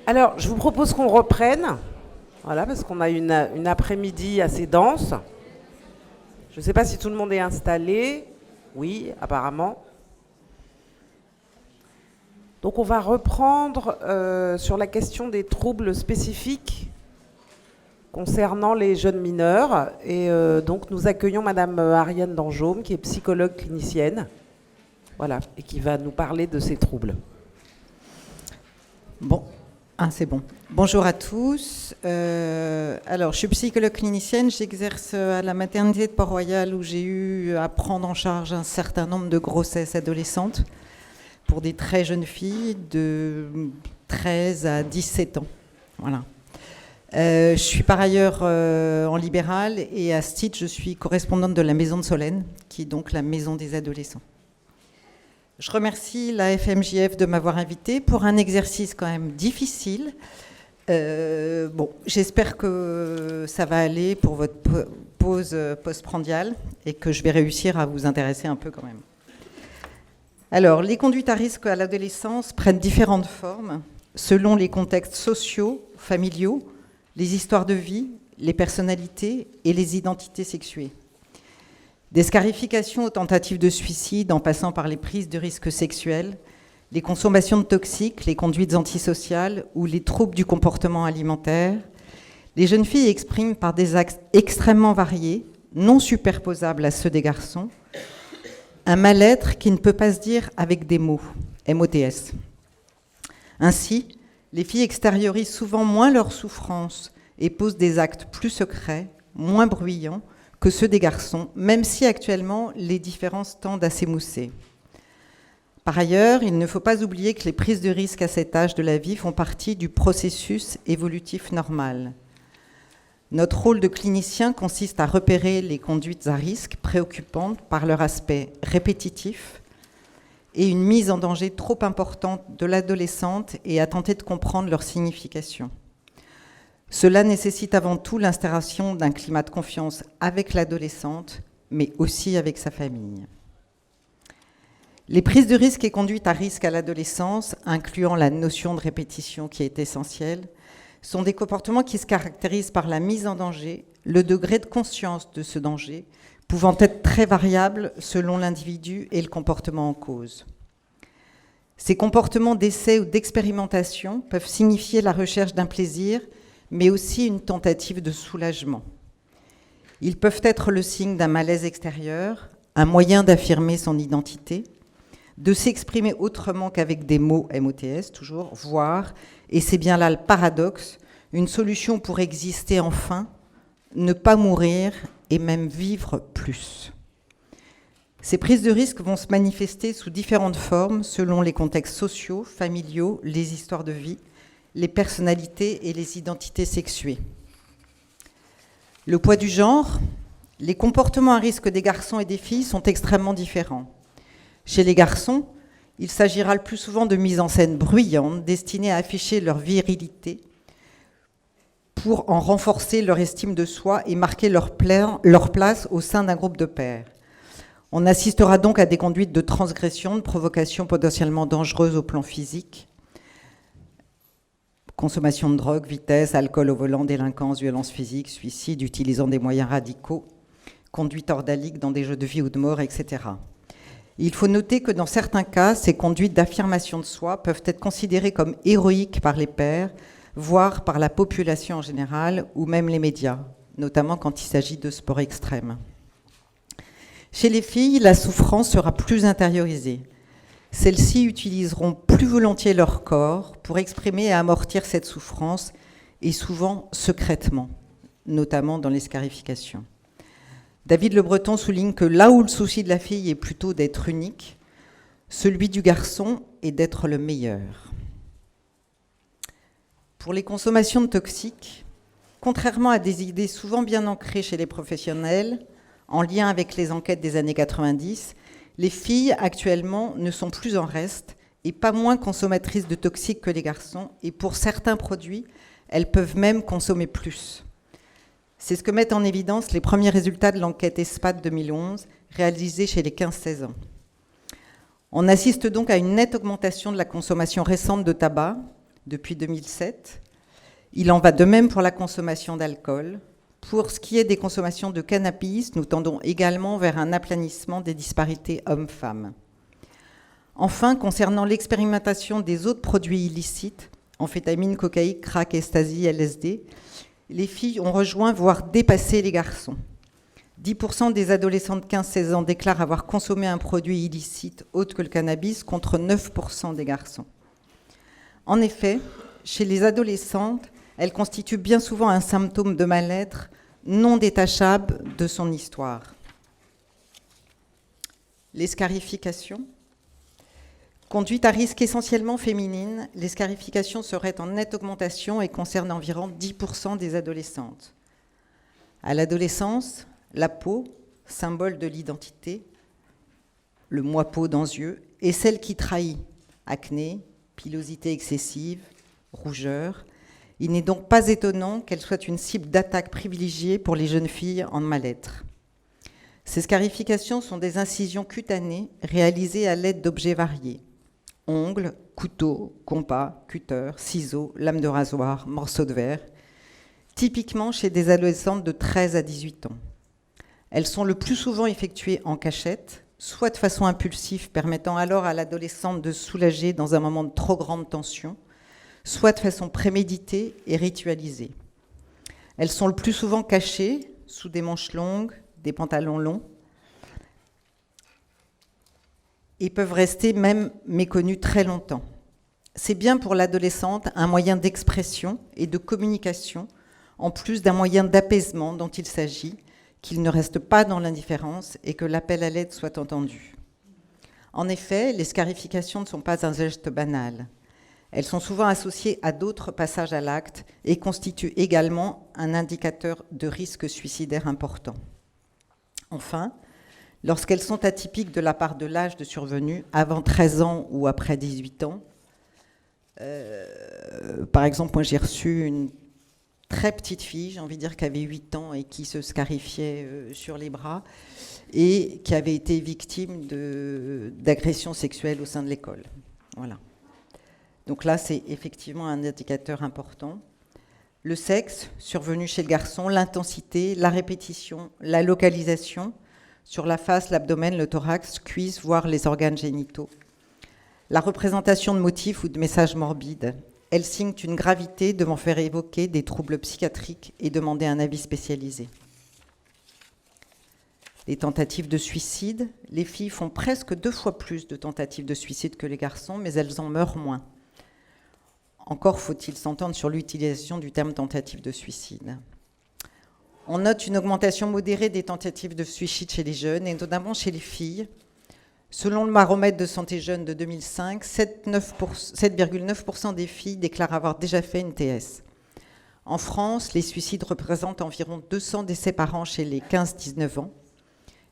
Alors, je vous propose qu'on reprenne, voilà, parce qu'on a une après-midi assez dense. Je ne sais pas si tout le monde est installé. Oui, apparemment. Donc, on va reprendre sur la question des troubles spécifiques concernant les jeunes mineurs. Et donc, nous accueillons Madame Ariane Danjaume, qui est psychologue clinicienne, voilà, et qui va nous parler de ces troubles. Bon. C'est bon. Bonjour à tous. Alors, je suis psychologue clinicienne. J'exerce à la maternité de Port-Royal où j'ai eu à prendre en charge un certain nombre de grossesses adolescentes pour des très jeunes filles de 13 à 17 ans. Voilà. Je suis par ailleurs en libéral et à ce titre, je suis correspondante de la Maison de Solène, qui est donc la maison des adolescents. Je remercie la FMJF de m'avoir invitée pour un exercice quand même difficile. J'espère que ça va aller pour votre pause postprandiale et que je vais réussir à vous intéresser un peu quand même. Alors, les conduites à risque à l'adolescence prennent différentes formes selon les contextes sociaux, familiaux, les histoires de vie, les personnalités et les identités sexuées. Des scarifications aux tentatives de suicide en passant par les prises de risques sexuels, les consommations de toxiques, les conduites antisociales ou les troubles du comportement alimentaire, les jeunes filles expriment par des actes extrêmement variés, non superposables à ceux des garçons, un mal-être qui ne peut pas se dire avec des mots, MOTS. Ainsi, les filles extériorisent souvent moins leurs souffrances et posent des actes plus secrets, moins bruyants, que ceux des garçons, même si actuellement les différences tendent à s'émousser. Par ailleurs, il ne faut pas oublier que les prises de risque à cet âge de la vie font partie du processus évolutif normal. Notre rôle de clinicien consiste à repérer les conduites à risque préoccupantes par leur aspect répétitif et une mise en danger trop importante de l'adolescente et à tenter de comprendre leur signification. Cela nécessite avant tout l'instauration d'un climat de confiance avec l'adolescente, mais aussi avec sa famille. Les prises de risque et conduites à risque à l'adolescence, incluant la notion de répétition qui est essentielle, sont des comportements qui se caractérisent par la mise en danger, le degré de conscience de ce danger, pouvant être très variable selon l'individu et le comportement en cause. Ces comportements d'essai ou d'expérimentation peuvent signifier la recherche d'un plaisir, mais aussi une tentative de soulagement. Ils peuvent être le signe d'un malaise extérieur, un moyen d'affirmer son identité, de s'exprimer autrement qu'avec des mots MOTS, toujours, voire, et c'est bien là le paradoxe, une solution pour exister enfin, ne pas mourir et même vivre plus. Ces prises de risque vont se manifester sous différentes formes selon les contextes sociaux, familiaux, les histoires de vie, les personnalités et les identités sexuées. Le poids du genre, les comportements à risque des garçons et des filles sont extrêmement différents. Chez les garçons, il s'agira le plus souvent de mises en scène bruyantes destinées à afficher leur virilité pour en renforcer leur estime de soi et marquer leur place au sein d'un groupe de pairs. On assistera donc à des conduites de transgression, de provocation potentiellement dangereuses au plan physique, consommation de drogue, vitesse, alcool au volant, délinquance, violence physique, suicide, utilisant des moyens radicaux, conduite ordalique dans des jeux de vie ou de mort, etc. Il faut noter que dans certains cas, ces conduites d'affirmation de soi peuvent être considérées comme héroïques par les pairs, voire par la population en général, ou même les médias, notamment quand il s'agit de sports extrêmes. Chez les filles, la souffrance sera plus intériorisée. Celles-ci utiliseront plus volontiers leur corps pour exprimer et amortir cette souffrance, et souvent secrètement, notamment dans les scarifications. David Le Breton souligne que là où le souci de la fille est plutôt d'être unique, celui du garçon est d'être le meilleur. Pour les consommations de toxiques, contrairement à des idées souvent bien ancrées chez les professionnels, en lien avec les enquêtes des années 90, les filles, actuellement, ne sont plus en reste et pas moins consommatrices de toxiques que les garçons. Et pour certains produits, elles peuvent même consommer plus. C'est ce que mettent en évidence les premiers résultats de l'enquête ESPAD 2011, réalisée chez les 15-16 ans. On assiste donc à une nette augmentation de la consommation récente de tabac, depuis 2007. Il en va de même pour la consommation d'alcool. Pour ce qui est des consommations de cannabis, nous tendons également vers un aplanissement des disparités hommes-femmes. Enfin, concernant l'expérimentation des autres produits illicites, amphétamines, cocaïne, crack, ecstasy, LSD, les filles ont rejoint, voire dépassé les garçons. 10% des adolescents de 15-16 ans déclarent avoir consommé un produit illicite autre que le cannabis, contre 9% des garçons. En effet, chez les adolescentes, elle constitue bien souvent un symptôme de mal-être non détachable de son histoire. Les scarifications. Conduite à risque essentiellement féminine, les scarifications seraient en nette augmentation et concernent environ 10% des adolescentes. À l'adolescence, la peau, symbole de l'identité, le moi-peau dans les yeux, est celle qui trahit. Acné, pilosité excessive, rougeur. Il n'est donc pas étonnant qu'elle soit une cible d'attaque privilégiée pour les jeunes filles en mal-être. Ces scarifications sont des incisions cutanées réalisées à l'aide d'objets variés. Ongles, couteaux, compas, cutters, ciseaux, lames de rasoir, morceaux de verre, typiquement chez des adolescentes de 13 à 18 ans. Elles sont le plus souvent effectuées en cachette, soit de façon impulsive, permettant alors à l'adolescente de se soulager dans un moment de trop grande tension, soit de façon préméditée et ritualisée. Elles sont le plus souvent cachées, sous des manches longues, des pantalons longs, et peuvent rester même méconnues très longtemps. C'est bien pour l'adolescente un moyen d'expression et de communication, en plus d'un moyen d'apaisement dont il s'agit, qu'il ne reste pas dans l'indifférence et que l'appel à l'aide soit entendu. En effet, les scarifications ne sont pas un geste banal. Elles sont souvent associées à d'autres passages à l'acte et constituent également un indicateur de risque suicidaire important. Enfin, lorsqu'elles sont atypiques de la part de l'âge de survenue, avant 13 ans ou après 18 ans, par exemple, moi j'ai reçu une très petite fille, j'ai envie de dire qui avait 8 ans et qui se scarifiait sur les bras et qui avait été victime d'agressions sexuelles au sein de l'école. Voilà. Donc là, c'est effectivement un indicateur important. Le sexe, survenu chez le garçon, l'intensité, la répétition, la localisation, sur la face, l'abdomen, le thorax, cuisses, voire les organes génitaux. La représentation de motifs ou de messages morbides. Elles signent une gravité devant faire évoquer des troubles psychiatriques et demander un avis spécialisé. Les tentatives de suicide. Les filles font presque 2 fois plus de tentatives de suicide que les garçons, mais elles en meurent moins. Encore faut-il s'entendre sur l'utilisation du terme tentative de suicide. On note une augmentation modérée des tentatives de suicide chez les jeunes, et notamment chez les filles. Selon le baromètre de santé jeune de 2005, 7,9% des filles déclarent avoir déjà fait une TS. En France, les suicides représentent environ 200 décès par an chez les 15-19 ans,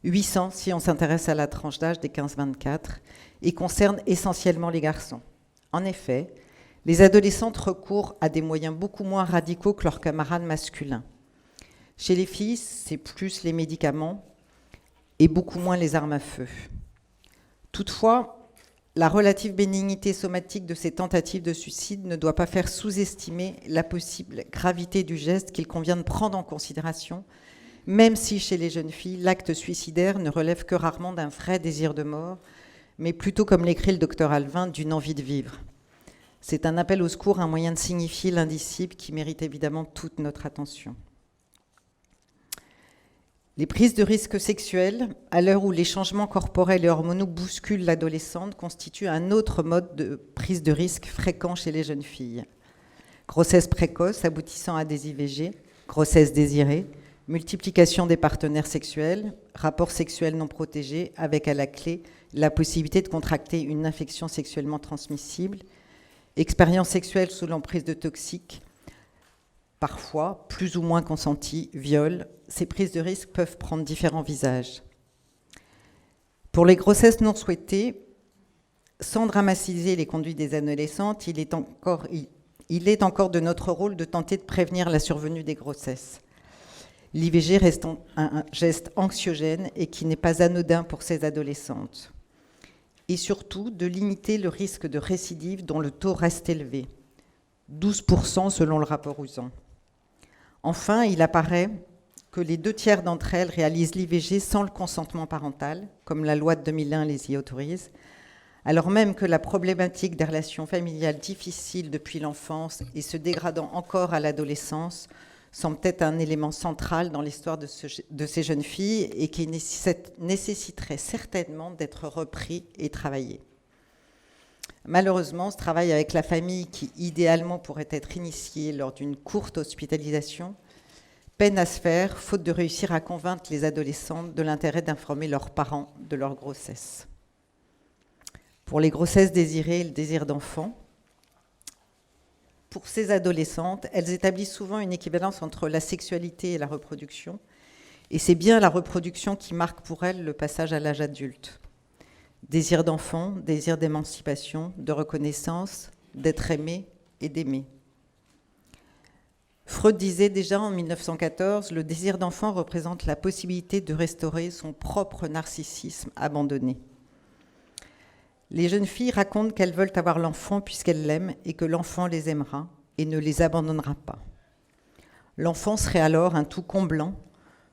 800 si on s'intéresse à la tranche d'âge des 15-24, et concernent essentiellement les garçons. En effet, les adolescentes recourent à des moyens beaucoup moins radicaux que leurs camarades masculins. Chez les filles, c'est plus les médicaments et beaucoup moins les armes à feu. Toutefois, la relative bénignité somatique de ces tentatives de suicide ne doit pas faire sous-estimer la possible gravité du geste qu'il convient de prendre en considération, même si chez les jeunes filles, l'acte suicidaire ne relève que rarement d'un vrai désir de mort, mais plutôt, comme l'écrit le docteur Alvin, d'une envie de vivre. C'est un appel au secours, un moyen de signifier l'indicible qui mérite évidemment toute notre attention. Les prises de risques sexuels, à l'heure où les changements corporels et hormonaux bousculent l'adolescente, constituent un autre mode de prise de risque fréquent chez les jeunes filles. Grossesse précoce aboutissant à des IVG, grossesse désirée, multiplication des partenaires sexuels, rapports sexuels non protégés, avec à la clé la possibilité de contracter une infection sexuellement transmissible, expérience sexuelle sous l'emprise de toxiques, parfois, plus ou moins consentis, viol. Ces prises de risque peuvent prendre différents visages. Pour les grossesses non souhaitées, sans dramatiser les conduites des adolescentes, il est encore de notre rôle de tenter de prévenir la survenue des grossesses. L'IVG reste un geste anxiogène et qui n'est pas anodin pour ces adolescentes. Et surtout, de limiter le risque de récidive dont le taux reste élevé. 12% selon le rapport Uzan. Enfin, il apparaît que les 2/3 d'entre elles réalisent l'IVG sans le consentement parental, comme la loi de 2001 les y autorise, alors même que la problématique des relations familiales difficiles depuis l'enfance et se dégradant encore à l'adolescence semble être un élément central dans l'histoire de ces jeunes filles et qui nécessiterait certainement d'être repris et travaillé. Malheureusement, ce travail avec la famille, qui idéalement pourrait être initié lors d'une courte hospitalisation, peine à se faire, faute de réussir à convaincre les adolescentes de l'intérêt d'informer leurs parents de leur grossesse. Pour les grossesses désirées et le désir d'enfant, pour ces adolescentes, elles établissent souvent une équivalence entre la sexualité et la reproduction, et c'est bien la reproduction qui marque pour elles le passage à l'âge adulte. Désir d'enfant, désir d'émancipation, de reconnaissance, d'être aimé et d'aimer. Freud disait déjà en 1914, le désir d'enfant représente la possibilité de restaurer son propre narcissisme abandonné. Les jeunes filles racontent qu'elles veulent avoir l'enfant puisqu'elles l'aiment et que l'enfant les aimera et ne les abandonnera pas. L'enfant serait alors un tout comblant,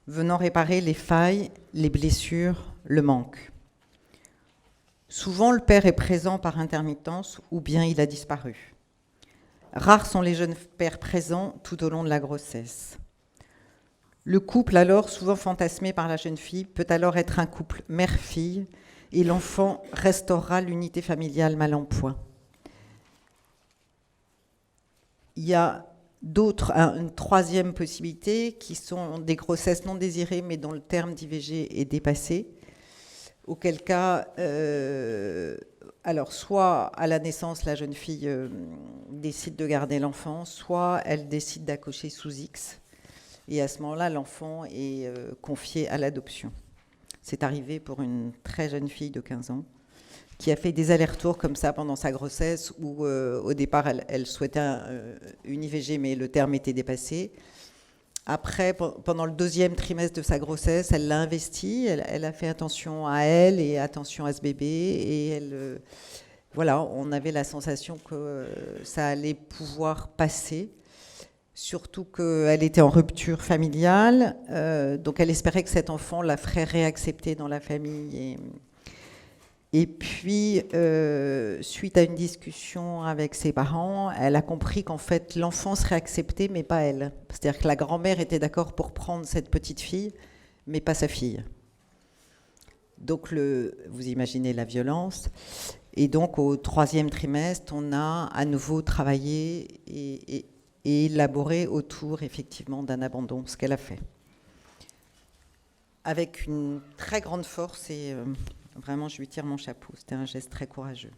venant réparer les failles, les blessures, le manque. Souvent, le père est présent par intermittence ou bien il a disparu. Rares sont les jeunes pères présents tout au long de la grossesse. Le couple, alors souvent fantasmé par la jeune fille, peut alors être un couple mère-fille et l'enfant restaurera l'unité familiale mal en point. Il y a une troisième possibilité qui sont des grossesses non désirées mais dont le terme d'IVG est dépassé. Auquel cas, alors soit à la naissance, la jeune fille décide de garder l'enfant, soit elle décide d'accoucher sous X. Et à ce moment-là, l'enfant est confié à l'adoption. C'est arrivé pour une très jeune fille de 15 ans qui a fait des allers-retours comme ça pendant sa grossesse où au départ, elle souhaitait une IVG, mais le terme était dépassé. Après, pendant le 2e trimestre de sa grossesse, elle l'a investi, elle a fait attention à elle et attention à ce bébé. Et voilà, on avait la sensation que ça allait pouvoir passer, surtout qu'elle était en rupture familiale. Donc elle espérait que cet enfant la ferait réaccepter dans la famille. Et puis, suite à une discussion avec ses parents, elle a compris qu'en fait, l'enfant serait accepté, mais pas elle. C'est-à-dire que la grand-mère était d'accord pour prendre cette petite fille, mais pas sa fille. Donc, vous imaginez la violence. Et donc, au 3e trimestre, on a à nouveau travaillé et élaboré autour, effectivement, d'un abandon, ce qu'elle a fait. Avec une très grande force et... Vraiment, je lui tire mon chapeau. C'était un geste très courageux.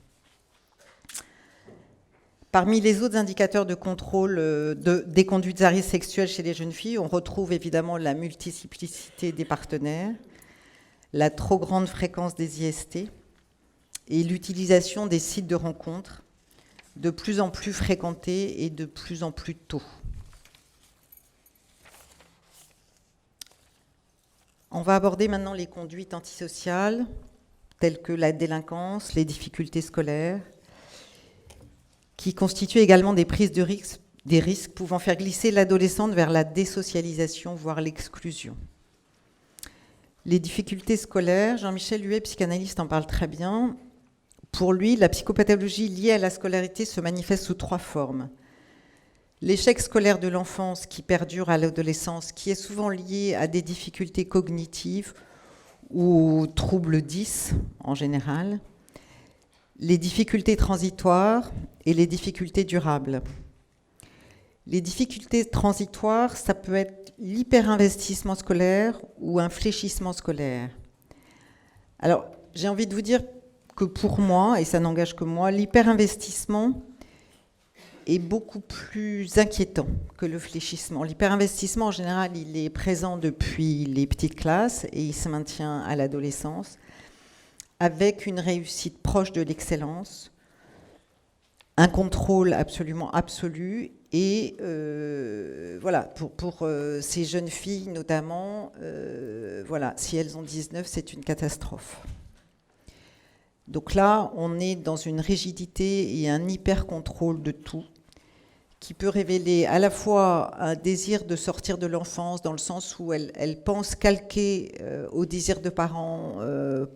Parmi les autres indicateurs de contrôle des conduites à risque sexuelles chez les jeunes filles, on retrouve évidemment la multiplicité des partenaires, la trop grande fréquence des IST et l'utilisation des sites de rencontres de plus en plus fréquentés et de plus en plus tôt. On va aborder maintenant les conduites antisociales, telles que la délinquance, les difficultés scolaires, qui constituent également des prises de risques, des risques pouvant faire glisser l'adolescente vers la désocialisation, voire l'exclusion. Les difficultés scolaires, Jean-Michel Huet, psychanalyste, en parle très bien. Pour lui, la psychopathologie liée à la scolarité se manifeste sous 3 formes. L'échec scolaire de l'enfance qui perdure à l'adolescence, qui est souvent lié à des difficultés cognitives ou troubles 10 en général, les difficultés transitoires et les difficultés durables. Les difficultés transitoires, ça peut être l'hyperinvestissement scolaire ou un fléchissement scolaire. Alors, j'ai envie de vous dire que pour moi, et ça n'engage que moi, l'hyperinvestissement est beaucoup plus inquiétant que le fléchissement. L'hyperinvestissement, en général, il est présent depuis les petites classes et il se maintient à l'adolescence avec une réussite proche de l'excellence, un contrôle absolument absolu et voilà, pour ces jeunes filles notamment, voilà, si elles ont 19, c'est une catastrophe. Donc là, on est dans une rigidité et un hyper-contrôle de tout qui peut révéler à la fois un désir de sortir de l'enfance, dans le sens où elle pense calquer au désir de parents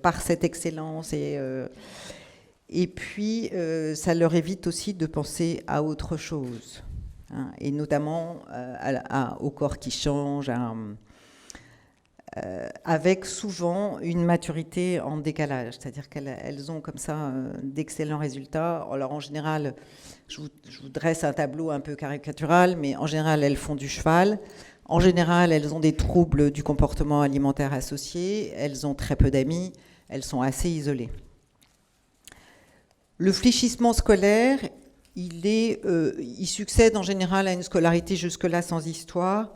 par cette excellence, et puis ça leur évite aussi de penser à autre chose, hein, et notamment au corps qui change, avec souvent une maturité en décalage, c'est-à-dire qu'elles ont comme ça d'excellents résultats. Alors en général, je vous dresse un tableau un peu caricatural, mais en général, elles font du cheval. En général, elles ont des troubles du comportement alimentaire associés, elles ont très peu d'amis, elles sont assez isolées. Le fléchissement scolaire, il succède en général à une scolarité jusque-là sans histoire.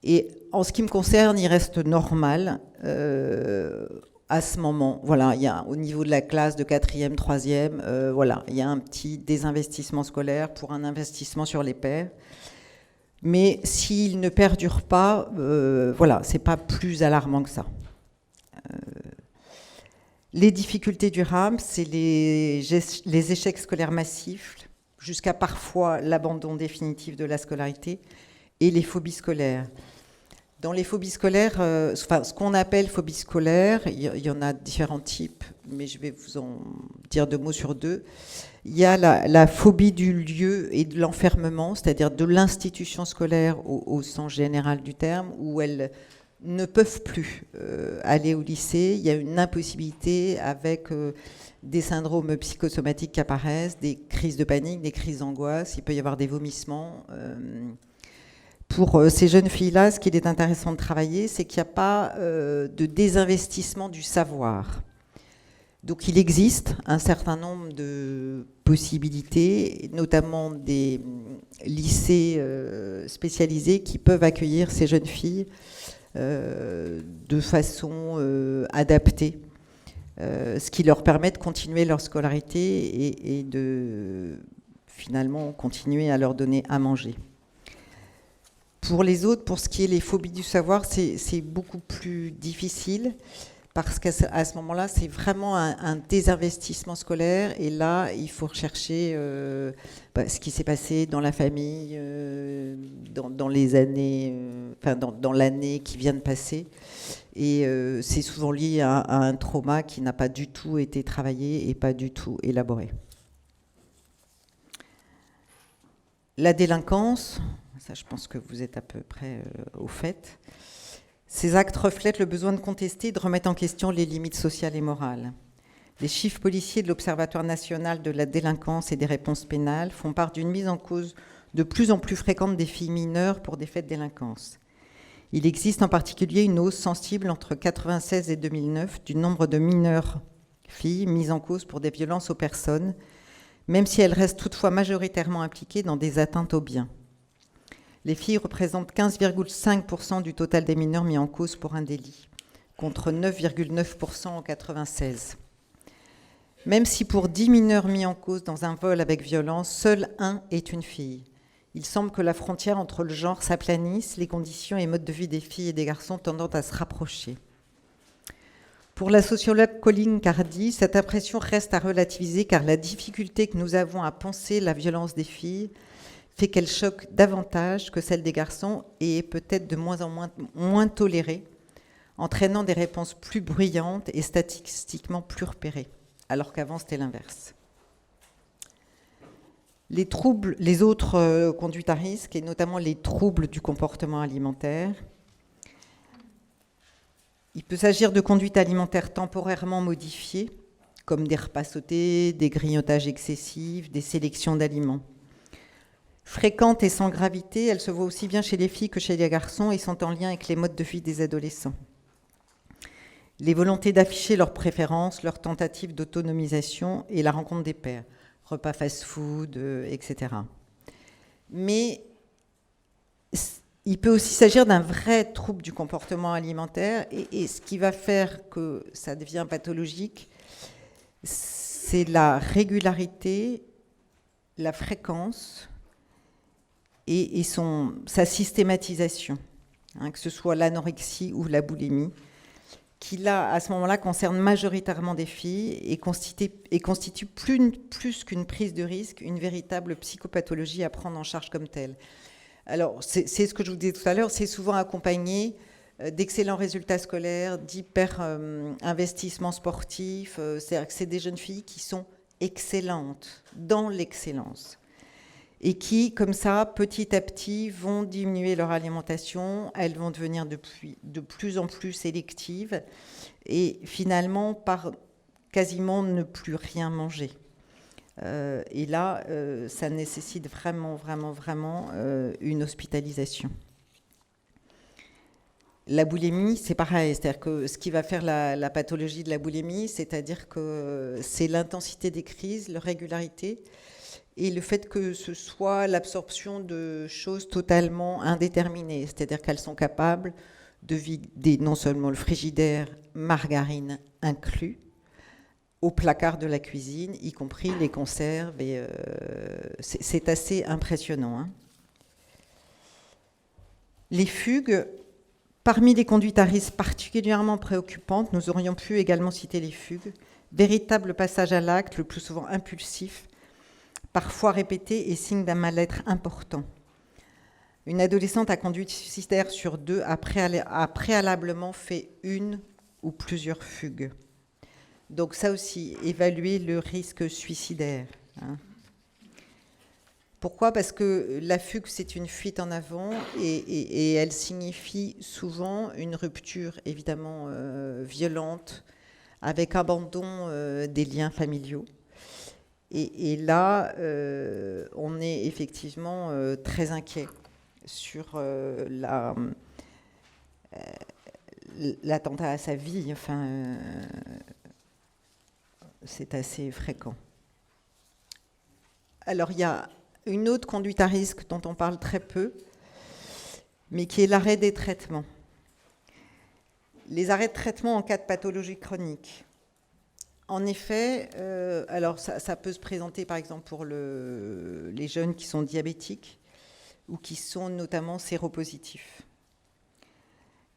Et en ce qui me concerne, il reste normal à ce moment. Voilà, il y a, au niveau de la classe de 4e, 3e, voilà, il y a un petit désinvestissement scolaire pour un investissement sur les pairs. Mais s'il ne perdure pas, voilà, c'est pas plus alarmant que ça. Les difficultés durables, c'est les échecs scolaires massifs, jusqu'à parfois l'abandon définitif de la scolarité, et les phobies scolaires. Dans les phobies scolaires, ce qu'on appelle phobie scolaire, il y en a différents types, mais je vais vous en dire 2 mots sur 2. Il y a la phobie du lieu et de l'enfermement, c'est-à-dire de l'institution scolaire au sens général du terme, où elles ne peuvent plus aller au lycée. Il y a une impossibilité avec des syndromes psychosomatiques qui apparaissent, des crises de panique, des crises d'angoisse, il peut y avoir des vomissements. Pour ces jeunes filles-là, ce qu'il est intéressant de travailler, c'est qu'il n'y a pas de désinvestissement du savoir. Donc il existe un certain nombre de possibilités, notamment des lycées spécialisés qui peuvent accueillir ces jeunes filles de façon adaptée, ce qui leur permet de continuer leur scolarité et de finalement continuer à leur donner à manger. Pour les autres, pour ce qui est les phobies du savoir, c'est beaucoup plus difficile parce qu'à ce moment-là, c'est vraiment un désinvestissement scolaire. Et là, il faut rechercher ce qui s'est passé dans la famille, dans les années, dans l'année qui vient de passer. Et c'est souvent lié à un trauma qui n'a pas du tout été travaillé et pas du tout élaboré. La délinquance... Ça, je pense que vous êtes à peu près au fait. Ces actes reflètent le besoin de contester et de remettre en question les limites sociales et morales. Les chiffres policiers de l'Observatoire national de la délinquance et des réponses pénales font part d'une mise en cause de plus en plus fréquente des filles mineures pour des faits de délinquance. Il existe en particulier une hausse sensible entre 1996 et 2009 du nombre de mineures filles mises en cause pour des violences aux personnes, même si elles restent toutefois majoritairement impliquées dans des atteintes aux biens. Les filles représentent 15,5% du total des mineurs mis en cause pour un délit, contre 9,9% en 1996. Même si pour 10 mineurs mis en cause dans un vol avec violence, seul un est une fille. Il semble que la frontière entre le genre s'aplanisse, les conditions et modes de vie des filles et des garçons tendant à se rapprocher. Pour la sociologue Colline Cardy, cette impression reste à relativiser car la difficulté que nous avons à penser la violence des filles fait qu'elle choque davantage que celle des garçons et est peut-être de moins en moins tolérée, entraînant des réponses plus bruyantes et statistiquement plus repérées, alors qu'avant c'était l'inverse. Les autres conduites à risque, et notamment les troubles du comportement alimentaire. Il peut s'agir de conduites alimentaires temporairement modifiées, comme des repas sautés, des grignotages excessifs, des sélections d'aliments. Fréquentes et sans gravité, elles se voient aussi bien chez les filles que chez les garçons et sont en lien avec les modes de vie des adolescents. Les volontés d'afficher leurs préférences, leurs tentatives d'autonomisation et la rencontre des pairs, repas fast-food, etc. Mais il peut aussi s'agir d'un vrai trouble du comportement alimentaire et ce qui va faire que ça devient pathologique, c'est la régularité, la fréquence et sa systématisation, que ce soit l'anorexie ou la boulimie, qui là, à ce moment-là, concerne majoritairement des filles et constitue plus qu'une prise de risque, une véritable psychopathologie à prendre en charge comme telle. Alors, c'est ce que je vous disais tout à l'heure, c'est souvent accompagné d'excellents résultats scolaires, d'hyper-investissements sportifs. C'est-à-dire que c'est des jeunes filles qui sont excellentes, dans l'excellence. Et qui, comme ça, petit à petit, vont diminuer leur alimentation, elles vont devenir de plus en plus sélectives, et finalement, par quasiment ne plus rien manger. Et là, ça nécessite vraiment une hospitalisation. La boulimie, c'est pareil, c'est-à-dire que ce qui va faire la pathologie de la boulimie, c'est-à-dire que c'est l'intensité des crises, leur régularité, et le fait que ce soit l'absorption de choses totalement indéterminées, c'est-à-dire qu'elles sont capables de vider non seulement le frigidaire, margarine inclus, au placard de la cuisine, y compris les conserves, et c'est assez impressionnant. Hein. Les fugues, parmi les conduites à risque particulièrement préoccupantes, nous aurions pu également citer les fugues, véritable passage à l'acte, le plus souvent impulsif, parfois répété et signe d'un mal-être important. Une adolescente à conduite suicidaire sur 2 a préalablement fait une ou plusieurs fugues. Donc ça aussi, évaluer le risque suicidaire. Hein. Pourquoi ? Parce que la fugue, c'est une fuite en avant et elle signifie souvent une rupture évidemment violente avec abandon des liens familiaux. Et là, on est effectivement très inquiet sur l'attentat à sa vie. Enfin, c'est assez fréquent. Alors, il y a une autre conduite à risque dont on parle très peu, mais qui est l'arrêt des traitements. Les arrêts de traitement en cas de pathologie chronique. En effet, alors ça peut se présenter par exemple pour les jeunes qui sont diabétiques ou qui sont notamment séropositifs.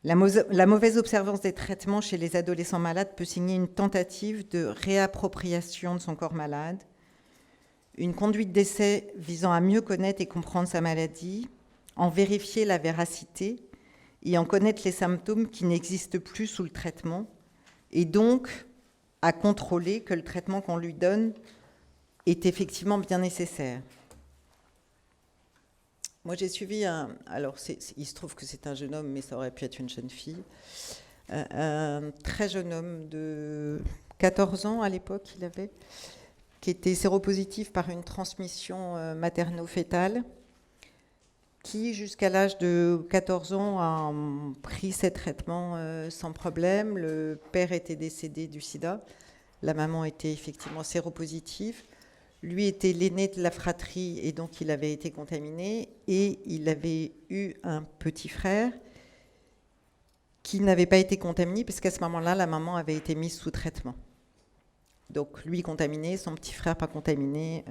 La mauvaise observance des traitements chez les adolescents malades peut signer une tentative de réappropriation de son corps malade, une conduite d'essai visant à mieux connaître et comprendre sa maladie, en vérifier la véracité et en connaître les symptômes qui n'existent plus sous le traitement, et donc à contrôler que le traitement qu'on lui donne est effectivement bien nécessaire. Moi, j'ai suivi alors il se trouve que c'est un jeune homme, mais ça aurait pu être une jeune fille, un très jeune homme de 14 ans à l'époque, il avait, qui était séropositif par une transmission materno-fétale, qui, jusqu'à l'âge de 14 ans, a pris ces traitements sans problème. Le père était décédé du sida. La maman était effectivement séropositive. Lui était l'aîné de la fratrie et donc il avait été contaminé. Et il avait eu un petit frère qui n'avait pas été contaminé parce qu'à ce moment-là, la maman avait été mise sous traitement. Donc lui contaminé, son petit frère pas contaminé.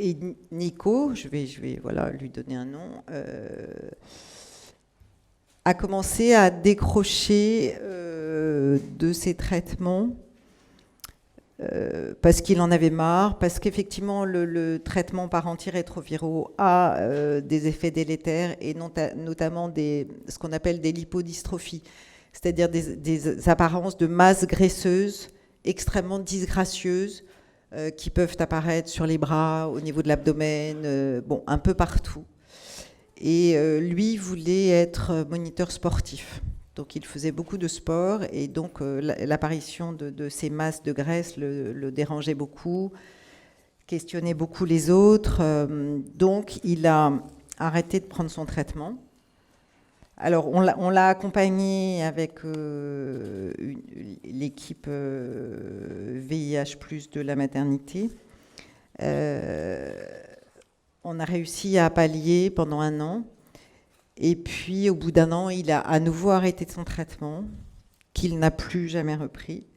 Et Nico, je vais voilà, lui donner un nom, a commencé à décrocher de ses traitements parce qu'il en avait marre, parce qu'effectivement le traitement par antirétroviraux a des effets délétères et notamment ce qu'on appelle des lipodystrophies, c'est-à-dire des apparences de masse graisseuse extrêmement disgracieuses, qui peuvent apparaître sur les bras, au niveau de l'abdomen, un peu partout. Et lui voulait être moniteur sportif. Donc il faisait beaucoup de sport et donc l'apparition de ces masses de graisse le dérangeait beaucoup, questionnait beaucoup les autres. Donc il a arrêté de prendre son traitement. Alors, on l'a accompagné avec l'équipe VIH+, de la maternité. On a réussi à pallier pendant 1 an. Et puis, au bout d'1 an, il a à nouveau arrêté son traitement, qu'il n'a plus jamais repris.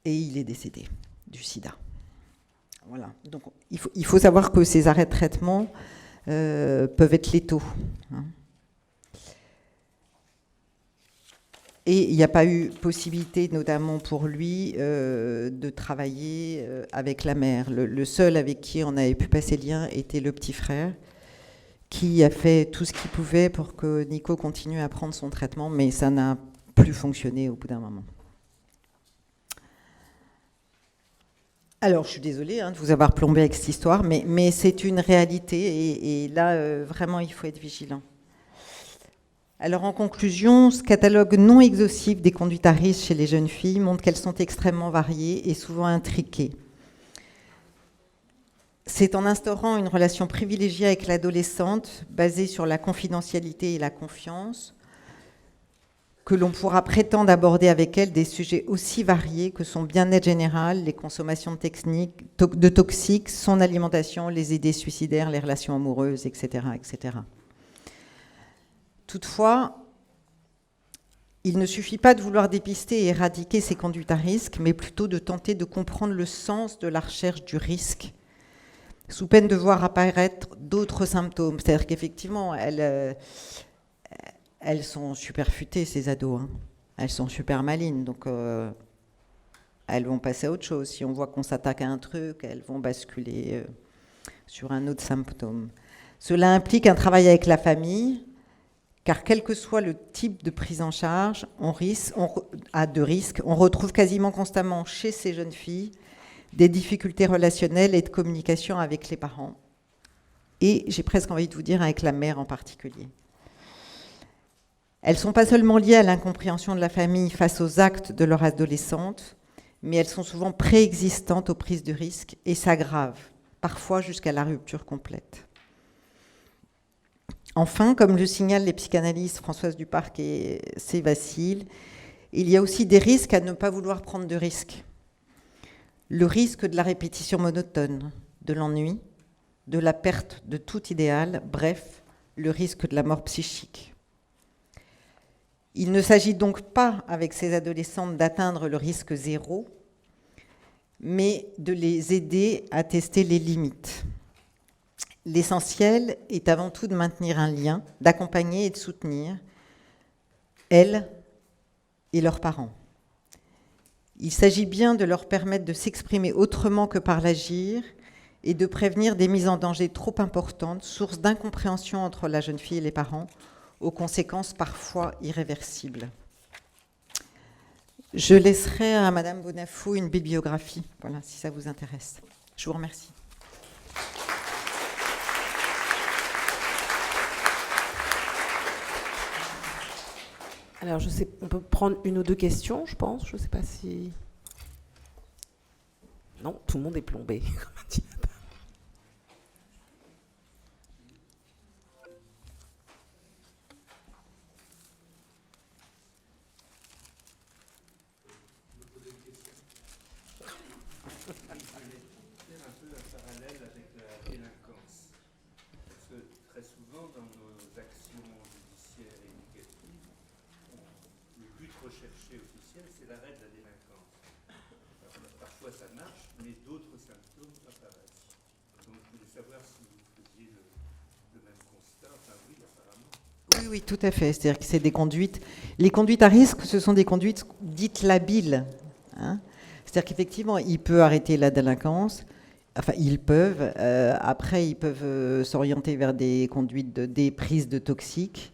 Et il est décédé du sida. Voilà. Donc, il faut savoir que ces arrêts de traitement peuvent être létaux. Hein. Et il n'y a pas eu possibilité, notamment pour lui, de travailler avec la mère. Le seul avec qui on avait pu passer le lien était le petit frère, qui a fait tout ce qu'il pouvait pour que Nico continue à prendre son traitement, mais ça n'a plus fonctionné au bout d'un moment. Alors, je suis désolée de vous avoir plombé avec cette histoire, mais c'est une réalité, et là, vraiment, il faut être vigilant. Alors, en conclusion, ce catalogue non exhaustif des conduites à risque chez les jeunes filles montre qu'elles sont extrêmement variées et souvent intriquées. C'est en instaurant une relation privilégiée avec l'adolescente, basée sur la confidentialité et la confiance, que l'on pourra prétendre aborder avec elle des sujets aussi variés que son bien-être général, les consommations de toxiques, son alimentation, les idées suicidaires, les relations amoureuses, etc., etc. Toutefois, il ne suffit pas de vouloir dépister et éradiquer ces conduites à risque, mais plutôt de tenter de comprendre le sens de la recherche du risque, sous peine de voir apparaître d'autres symptômes. C'est-à-dire qu'effectivement, elles sont super futées, ces ados. Elles sont super malines, donc elles vont passer à autre chose. Si on voit qu'on s'attaque à un truc, elles vont basculer sur un autre symptôme. Cela implique un travail avec la famille, car quel que soit le type de prise en charge, on retrouve quasiment constamment chez ces jeunes filles des difficultés relationnelles et de communication avec les parents. Et j'ai presque envie de vous dire avec la mère en particulier. Elles ne sont pas seulement liées à l'incompréhension de la famille face aux actes de leur adolescente, mais elles sont souvent préexistantes aux prises de risques et s'aggravent, parfois jusqu'à la rupture complète. Enfin, comme le signalent les psychanalystes Françoise Duparc et Sévacile, il y a aussi des risques à ne pas vouloir prendre de risques. Le risque de la répétition monotone, de l'ennui, de la perte de tout idéal, bref, le risque de la mort psychique. Il ne s'agit donc pas, avec ces adolescentes, d'atteindre le risque zéro, mais de les aider à tester les limites. L'essentiel est avant tout de maintenir un lien, d'accompagner et de soutenir elles et leurs parents. Il s'agit bien de leur permettre de s'exprimer autrement que par l'agir et de prévenir des mises en danger trop importantes, source d'incompréhension entre la jeune fille et les parents, aux conséquences parfois irréversibles. Je laisserai à Madame Bonafou une bibliographie, voilà, si ça vous intéresse. Je vous remercie. Alors, je sais, on peut prendre une ou deux questions, je pense. Je ne sais pas si... Non, tout le monde est plombé. Oui, tout à fait. C'est-à-dire que c'est des conduites. Les conduites à risque, ce sont des conduites dites labiles. C'est-à-dire qu'effectivement, il peut arrêter la délinquance. Enfin, ils peuvent. Après, ils peuvent s'orienter vers des conduites, des prises de toxiques,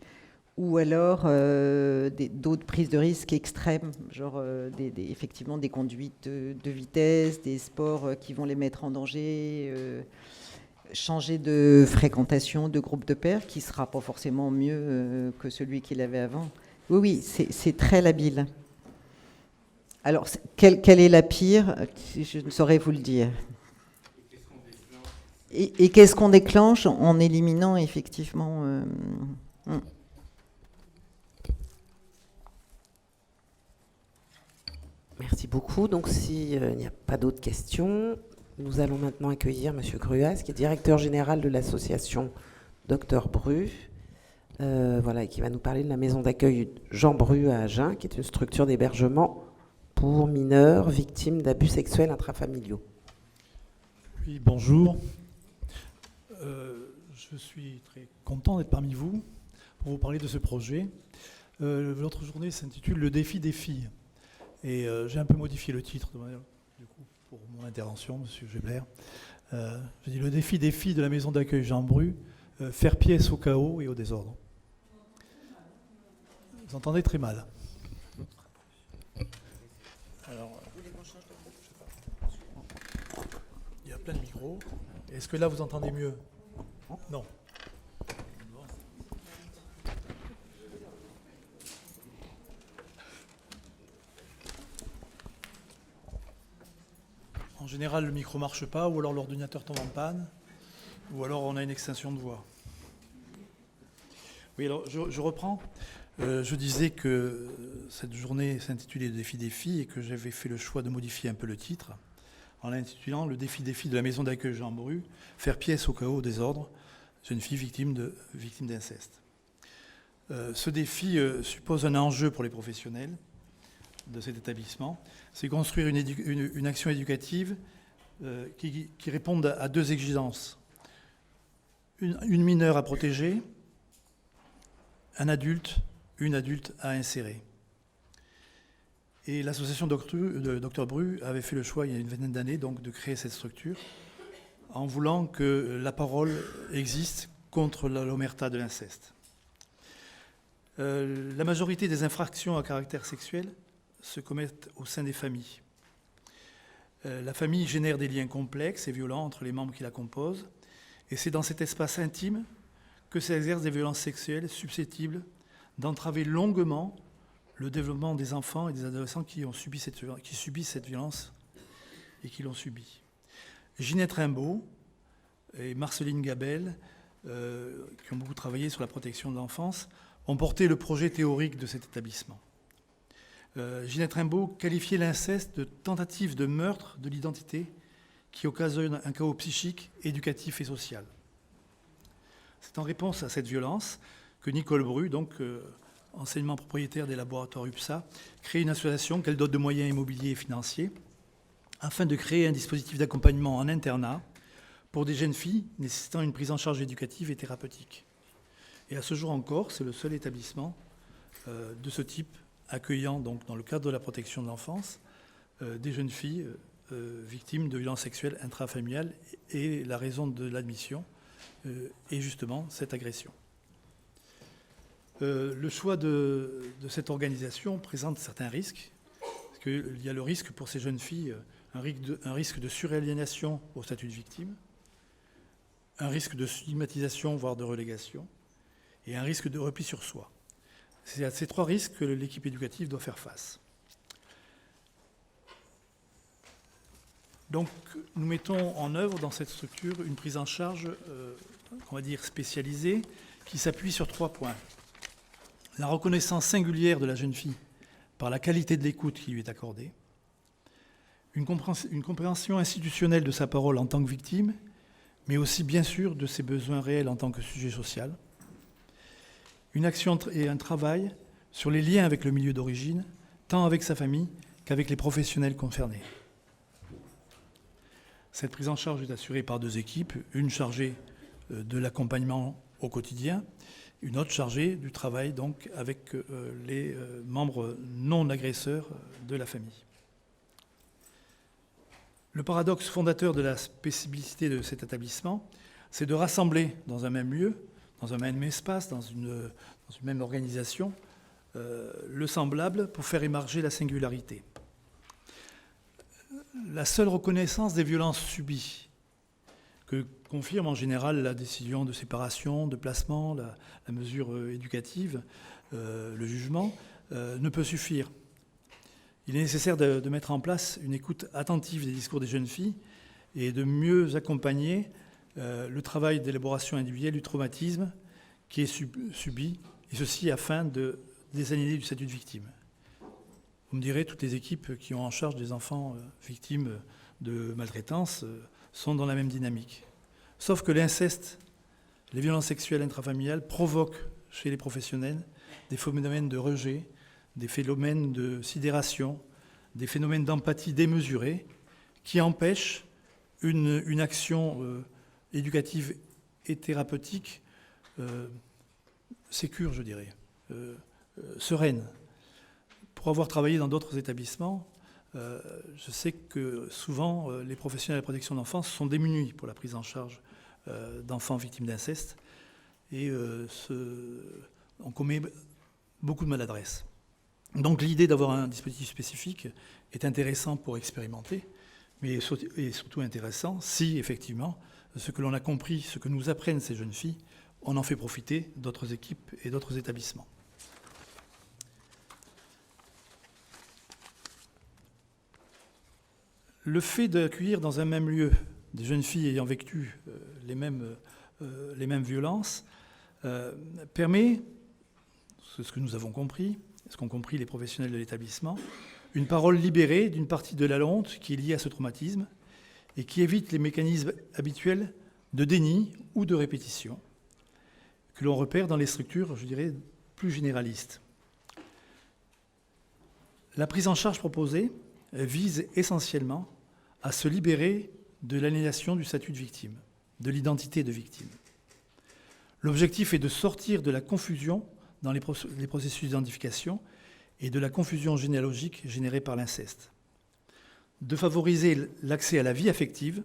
ou alors d'autres prises de risques extrêmes, genre effectivement des conduites de vitesse, des sports qui vont les mettre en danger. Changer de fréquentation, de groupe de pairs, qui ne sera pas forcément mieux que celui qu'il avait avant. Oui, c'est très labile. Alors, quelle est la pire? Je ne saurais vous le dire. Et qu'est-ce qu'on déclenche en éliminant effectivement... Merci beaucoup. Donc, s'il n'y a pas d'autres questions... Nous allons maintenant accueillir M. Gruas, qui est directeur général de l'association Dr Bru, et qui va nous parler de la maison d'accueil Jean Bru à Agen, qui est une structure d'hébergement pour mineurs victimes d'abus sexuels intrafamiliaux. Oui, bonjour. Je suis très content d'être parmi vous pour vous parler de ce projet. Votre journée s'intitule « Le défi des filles ». Et j'ai un peu modifié le titre du coup, pour mon intervention, M. Gebler. Je dis « Le défi des filles de la maison d'accueil Jean Bru, faire pièce au chaos et au désordre ». Vous entendez très mal. Alors, il y a plein de micros. Est-ce que là, vous entendez mieux? Non. En général, le micro ne marche pas, ou alors l'ordinateur tombe en panne, ou alors on a une extinction de voix. Oui, alors je reprends. Je disais que cette journée s'intitulait « Le défi des filles » et que j'avais fait le choix de modifier un peu le titre en l'intitulant « Le défi des filles de la maison d'accueil Jean Bru, faire pièce au chaos, au désordre, jeune fille victime d'inceste ». Ce défi suppose un enjeu pour les professionnels de cet établissement, c'est construire une action éducative qui réponde à deux exigences. Une mineure à protéger, une adulte à insérer. Et l'association Dr Bru avait fait le choix, il y a une vingtaine d'années, donc, de créer cette structure, en voulant que la parole existe contre l'omerta de l'inceste. La majorité des infractions à caractère sexuel se commettent au sein des familles. La famille génère des liens complexes et violents entre les membres qui la composent, et c'est dans cet espace intime que s'exercent des violences sexuelles susceptibles d'entraver longuement le développement des enfants et des adolescents qui subissent cette violence et qui l'ont subie. Ginette Rimbaud et Marceline Gabel, qui ont beaucoup travaillé sur la protection de l'enfance, ont porté le projet théorique de cet établissement. Ginette Rimbaud qualifiait l'inceste de tentative de meurtre de l'identité qui occasionne un chaos psychique, éducatif et social. C'est en réponse à cette violence que Nicole Bru, donc enseignement propriétaire des laboratoires UPSA, crée une association qu'elle dote de moyens immobiliers et financiers afin de créer un dispositif d'accompagnement en internat pour des jeunes filles nécessitant une prise en charge éducative et thérapeutique. Et à ce jour encore, c'est le seul établissement de ce type accueillant, donc, dans le cadre de la protection de l'enfance, des jeunes filles victimes de violences sexuelles intrafamiliales, et la raison de l'admission est justement cette agression. Le choix de cette organisation présente certains risques, parce qu'il y a le risque pour ces jeunes filles, un risque de suraliénation au statut de victime, un risque de stigmatisation, voire de relégation, et un risque de repli sur soi. C'est à ces trois risques que l'équipe éducative doit faire face. Donc, nous mettons en œuvre dans cette structure une prise en charge, on va dire spécialisée, qui s'appuie sur 3 points. La reconnaissance singulière de la jeune fille par la qualité de l'écoute qui lui est accordée, une compréhension institutionnelle de sa parole en tant que victime, mais aussi bien sûr de ses besoins réels en tant que sujet social, une action et un travail sur les liens avec le milieu d'origine, tant avec sa famille qu'avec les professionnels concernés. Cette prise en charge est assurée par 2 équipes, une chargée de l'accompagnement au quotidien, une autre chargée du travail donc avec les membres non agresseurs de la famille. Le paradoxe fondateur de la spécificité de cet établissement, c'est de rassembler dans un même lieu, dans un même espace, dans une même organisation, le semblable pour faire émerger la singularité. La seule reconnaissance des violences subies, que confirme en général la décision de séparation, de placement, la mesure éducative, le jugement, ne peut suffire. Il est nécessaire de mettre en place une écoute attentive des discours des jeunes filles et de mieux accompagner le travail d'élaboration individuelle du traumatisme qui est subi, et ceci afin de désaliéner du statut de victime. Vous me direz, toutes les équipes qui ont en charge des enfants victimes de maltraitance sont dans la même dynamique. Sauf que l'inceste, les violences sexuelles intrafamiliales provoquent chez les professionnels des phénomènes de rejet, des phénomènes de sidération, des phénomènes d'empathie démesurés qui empêchent une action éducative et thérapeutique sécure, je dirais, sereine. Pour avoir travaillé dans d'autres établissements, je sais que souvent les professionnels de la protection de l'enfance sont démunis pour la prise en charge d'enfants victimes d'inceste et on commet beaucoup de maladresse. Donc l'idée d'avoir un dispositif spécifique est intéressant pour expérimenter, mais est surtout intéressant si effectivement ce que l'on a compris, ce que nous apprennent ces jeunes filles, on en fait profiter d'autres équipes et d'autres établissements. Le fait d'accueillir dans un même lieu des jeunes filles ayant vécu les mêmes violences permet, c'est ce que nous avons compris, ce qu'ont compris les professionnels de l'établissement, une parole libérée d'une partie de la honte qui est liée à ce traumatisme et qui évite les mécanismes habituels de déni ou de répétition que l'on repère dans les structures, je dirais, plus généralistes. La prise en charge proposée vise essentiellement à se libérer de l'aliénation du statut de victime, de l'identité de victime. L'objectif est de sortir de la confusion dans les processus d'identification et de la confusion généalogique générée par l'inceste, de favoriser l'accès à la vie affective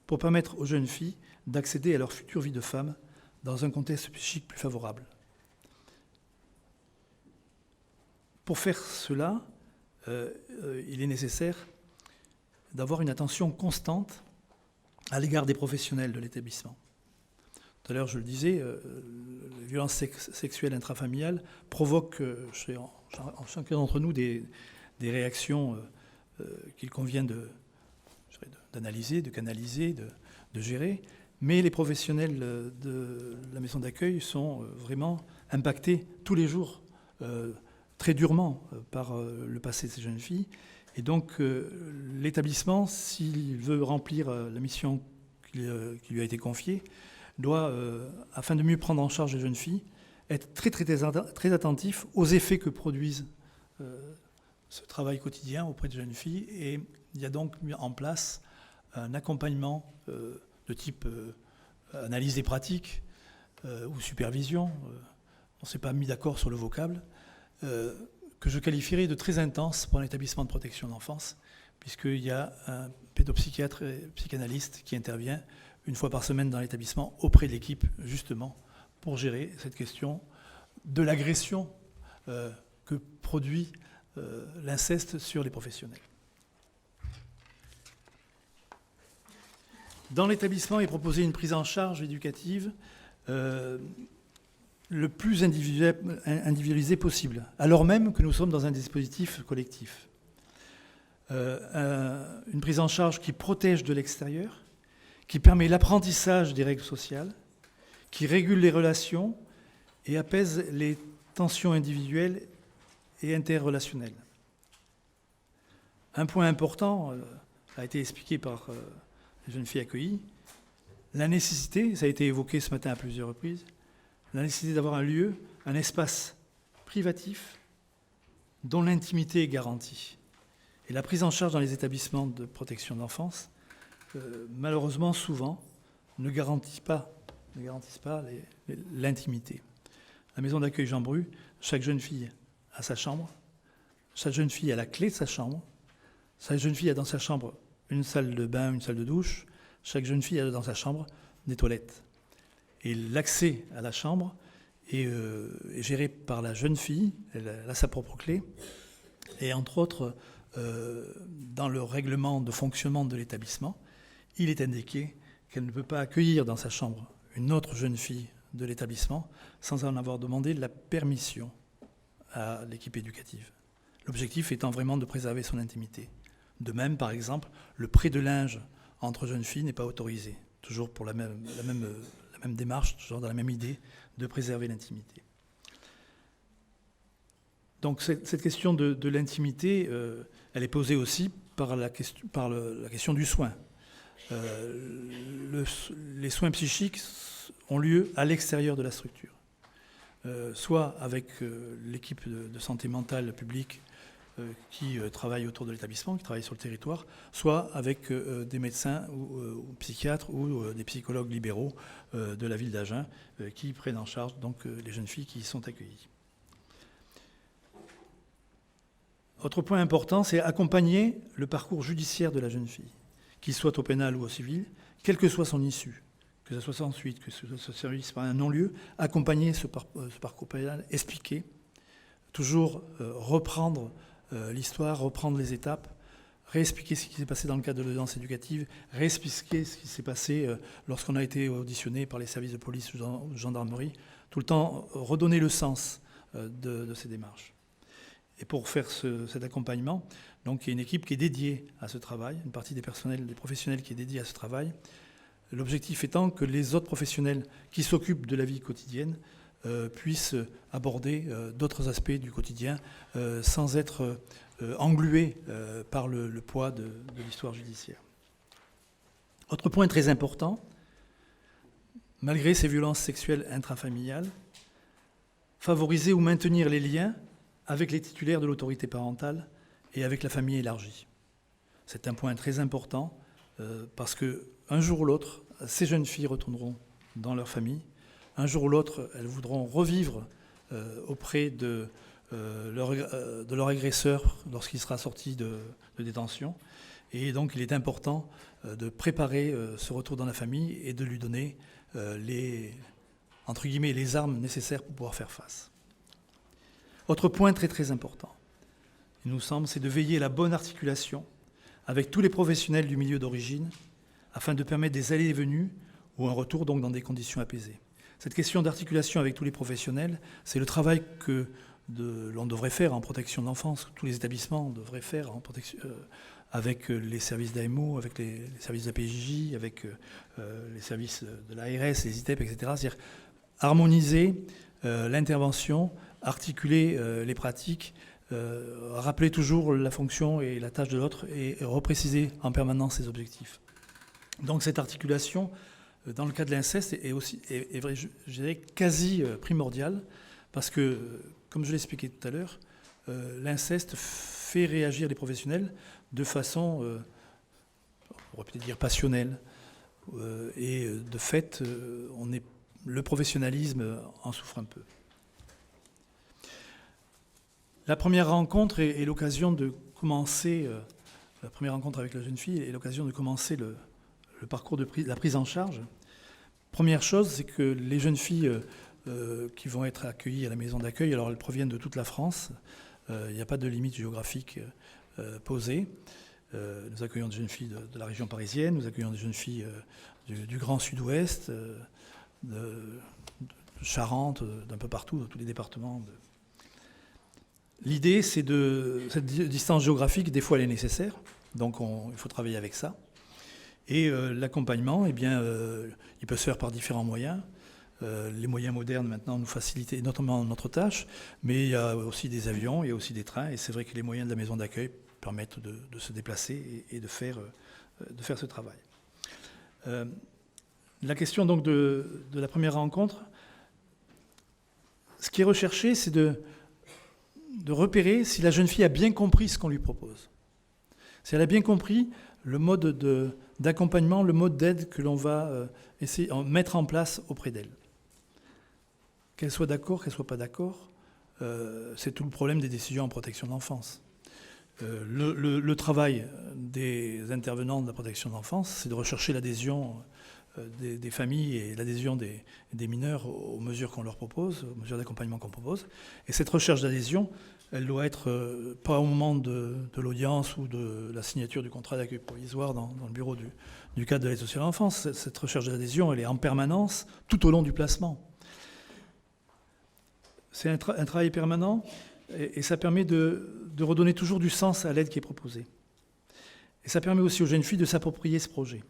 pour permettre aux jeunes filles d'accéder à leur future vie de femme dans un contexte psychique plus favorable. Pour faire cela, il est nécessaire d'avoir une attention constante à l'égard des professionnels de l'établissement. Tout à l'heure, je le disais, les violences sexuelles intrafamiliales provoquent en chacun d'entre nous des réactions qu'il convient d'analyser, de canaliser, de gérer. Mais les professionnels de la maison d'accueil sont vraiment impactés tous les jours, très durement, par le passé de ces jeunes filles. Et donc, l'établissement, s'il veut remplir la mission qui lui a été confiée, doit, afin de mieux prendre en charge les jeunes filles, être très attentif aux effets que produisent ce travail quotidien auprès de jeunes filles. Et il y a donc mis en place un accompagnement de type analyse des pratiques ou supervision. On ne s'est pas mis d'accord sur le vocable, que je qualifierais de très intense pour un établissement de protection de l'enfance, puisqu'il y a un pédopsychiatre et psychanalyste qui intervient une fois par semaine dans l'établissement auprès de l'équipe, justement, pour gérer cette question de l'agression que produit l'inceste sur les professionnels. Dans l'établissement est proposée une prise en charge éducative le plus individualisée possible, alors même que nous sommes dans un dispositif collectif. Une prise en charge qui protège de l'extérieur, qui permet l'apprentissage des règles sociales, qui régule les relations et apaise les tensions individuelles et interrelationnelles. Un point important a été expliqué par les jeunes filles accueillies, la nécessité, ça a été évoqué ce matin à plusieurs reprises, la nécessité d'avoir un lieu, un espace privatif dont l'intimité est garantie. Et la prise en charge dans les établissements de protection de l'enfance, malheureusement, souvent, ne garantissent pas l'intimité. La maison d'accueil Jean Bru, chaque jeune fille a sa chambre, chaque jeune fille a la clé de sa chambre, chaque jeune fille a dans sa chambre une salle de bain, une salle de douche, chaque jeune fille a dans sa chambre des toilettes. Et l'accès à la chambre est géré par la jeune fille, elle a sa propre clé, et entre autres, dans le règlement de fonctionnement de l'établissement, il est indiqué qu'elle ne peut pas accueillir dans sa chambre une autre jeune fille de l'établissement sans en avoir demandé la permission à l'équipe éducative. L'objectif étant vraiment de préserver son intimité. De même, par exemple, le prêt de linge entre jeunes filles n'est pas autorisé, toujours pour la même démarche, toujours dans la même idée de préserver l'intimité. Donc cette question de l'intimité, elle est posée aussi par la question du soin. Les soins psychiques ont lieu à l'extérieur de la structure, soit avec l'équipe de santé mentale publique qui travaille autour de l'établissement, qui travaille sur le territoire, soit avec des médecins ou psychiatres ou des psychologues libéraux de la ville d'Agen qui prennent en charge donc les jeunes filles qui y sont accueillies. Autre point important, c'est accompagner le parcours judiciaire de la jeune fille, qu'il soit au pénal ou au civil, quelle que soit son issue, que ce soit sans suite, que ce soit service par un non-lieu, accompagner ce parcours pénal, expliquer, toujours reprendre l'histoire, reprendre les étapes, réexpliquer ce qui s'est passé dans le cadre de l'audience éducative, réexpliquer ce qui s'est passé lorsqu'on a été auditionné par les services de police ou de gendarmerie, tout le temps redonner le sens de ces démarches. Et pour faire cet accompagnement, donc, il y a une équipe qui est dédiée à ce travail, une partie des professionnels qui est dédiée à ce travail. L'objectif étant que les autres professionnels qui s'occupent de la vie quotidienne puissent aborder d'autres aspects du quotidien sans être englués par le poids de l'histoire judiciaire. Autre point très important, malgré ces violences sexuelles intrafamiliales, favoriser ou maintenir les liens avec les titulaires de l'autorité parentale et avec la famille élargie. C'est un point très important parce qu'un jour ou l'autre, ces jeunes filles retourneront dans leur famille. Un jour ou l'autre, elles voudront revivre auprès de leur agresseur lorsqu'il sera sorti de détention. Et donc, il est important de préparer ce retour dans la famille et de lui donner entre guillemets, les armes nécessaires pour pouvoir faire face. Autre point très très important, il nous semble, c'est de veiller à la bonne articulation avec tous les professionnels du milieu d'origine afin de permettre des allées et venues ou un retour donc dans des conditions apaisées. Cette question d'articulation avec tous les professionnels, c'est le travail que l'on devrait faire en protection de l'enfance, que tous les établissements devraient faire en protection, avec les services d'AMO, avec les services de la PJJ, avec les services de l'ARS, les ITEP, etc. C'est-à-dire harmoniser l'intervention, articuler les pratiques, rappeler toujours la fonction et la tâche de l'autre et repréciser en permanence ses objectifs. Donc cette articulation, dans le cas de l'inceste, est vrai, je dirais, quasi primordiale, parce que, comme je l'ai expliqué tout à l'heure, l'inceste fait réagir les professionnels de façon, on pourrait peut-être dire passionnelle, et de fait, le professionnalisme en souffre un peu. La première rencontre est l'occasion de commencer, la première rencontre avec la jeune fille est l'occasion de commencer le parcours de la prise en charge. Première chose, c'est que les jeunes filles qui vont être accueillies à la maison d'accueil, alors elles proviennent de toute la France, il n'y a pas de limite géographique posée. Nous accueillons des jeunes filles de la région parisienne, nous accueillons des jeunes filles du Grand Sud-Ouest, de Charente, d'un peu partout, dans tous les départements. L'idée, c'est cette distance géographique, des fois elle est nécessaire, donc il faut travailler avec ça. Et l'accompagnement, eh bien, il peut se faire par différents moyens. Les moyens modernes maintenant nous facilitent notamment notre tâche, mais il y a aussi des avions, il y a aussi des trains, et c'est vrai que les moyens de la maison d'accueil permettent de se déplacer et de faire ce travail. La question donc de la première rencontre, ce qui est recherché, c'est de repérer si la jeune fille a bien compris ce qu'on lui propose. Si elle a bien compris le mode d'accompagnement, le mode d'aide que l'on va essayer de mettre en place auprès d'elle. Qu'elle soit d'accord, qu'elle ne soit pas d'accord, c'est tout le problème des décisions en protection de l'enfance. Le travail des intervenants de la protection de l'enfance, c'est de rechercher l'adhésion des familles et l'adhésion des mineurs aux mesures qu'on leur propose, aux mesures d'accompagnement qu'on propose. Et cette recherche d'adhésion, elle doit être pas au moment de l'audience ou de la signature du contrat d'accueil provisoire dans le bureau du cadre de l'aide sociale à l'enfance. Cette recherche d'adhésion, elle est en permanence tout au long du placement. C'est un travail permanent et ça permet de redonner toujours du sens à l'aide qui est proposée. Et ça permet aussi aux jeunes filles de s'approprier ce projet.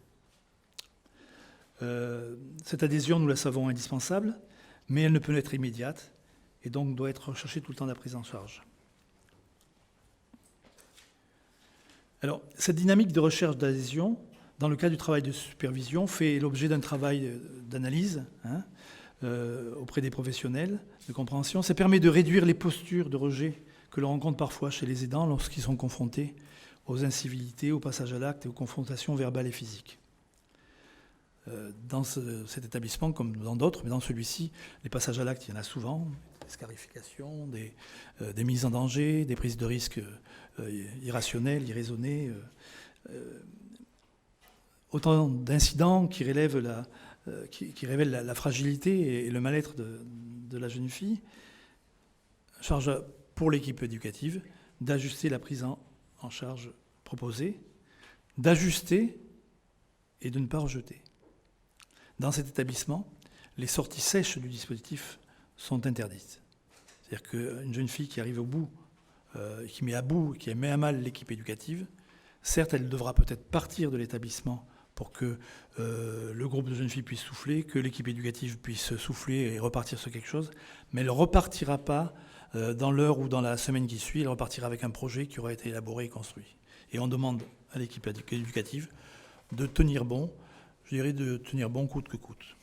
Cette adhésion, nous la savons indispensable, mais elle ne peut être immédiate et donc doit être recherchée tout le temps de la prise en charge. Alors, cette dynamique de recherche d'adhésion, dans le cadre du travail de supervision, fait l'objet d'un travail d'analyse auprès des professionnels de compréhension. Ça permet de réduire les postures de rejet que l'on rencontre parfois chez les aidants lorsqu'ils sont confrontés aux incivilités, au passage à l'acte et aux confrontations verbales et physiques. Dans cet établissement, comme dans d'autres, mais dans celui-ci, les passages à l'acte, il y en a souvent, scarifications, des mises en danger, des prises de risques irrationnelles, irraisonnées. Autant d'incidents qui révèlent la fragilité et le mal-être de la jeune fille. Charge pour l'équipe éducative d'ajuster la prise en charge proposée, d'ajuster et de ne pas rejeter. Dans cet établissement, les sorties sèches du dispositif sont interdites. C'est-à-dire qu'une jeune fille qui arrive au bout, qui met à mal l'équipe éducative, certes, elle devra peut-être partir de l'établissement pour que le groupe de jeunes filles puisse souffler, que l'équipe éducative puisse souffler et repartir sur quelque chose, mais elle ne repartira pas dans l'heure ou dans la semaine qui suit, elle repartira avec un projet qui aura été élaboré et construit. Et on demande à l'équipe éducative de tenir bon, je dirais de tenir bon coûte que coûte.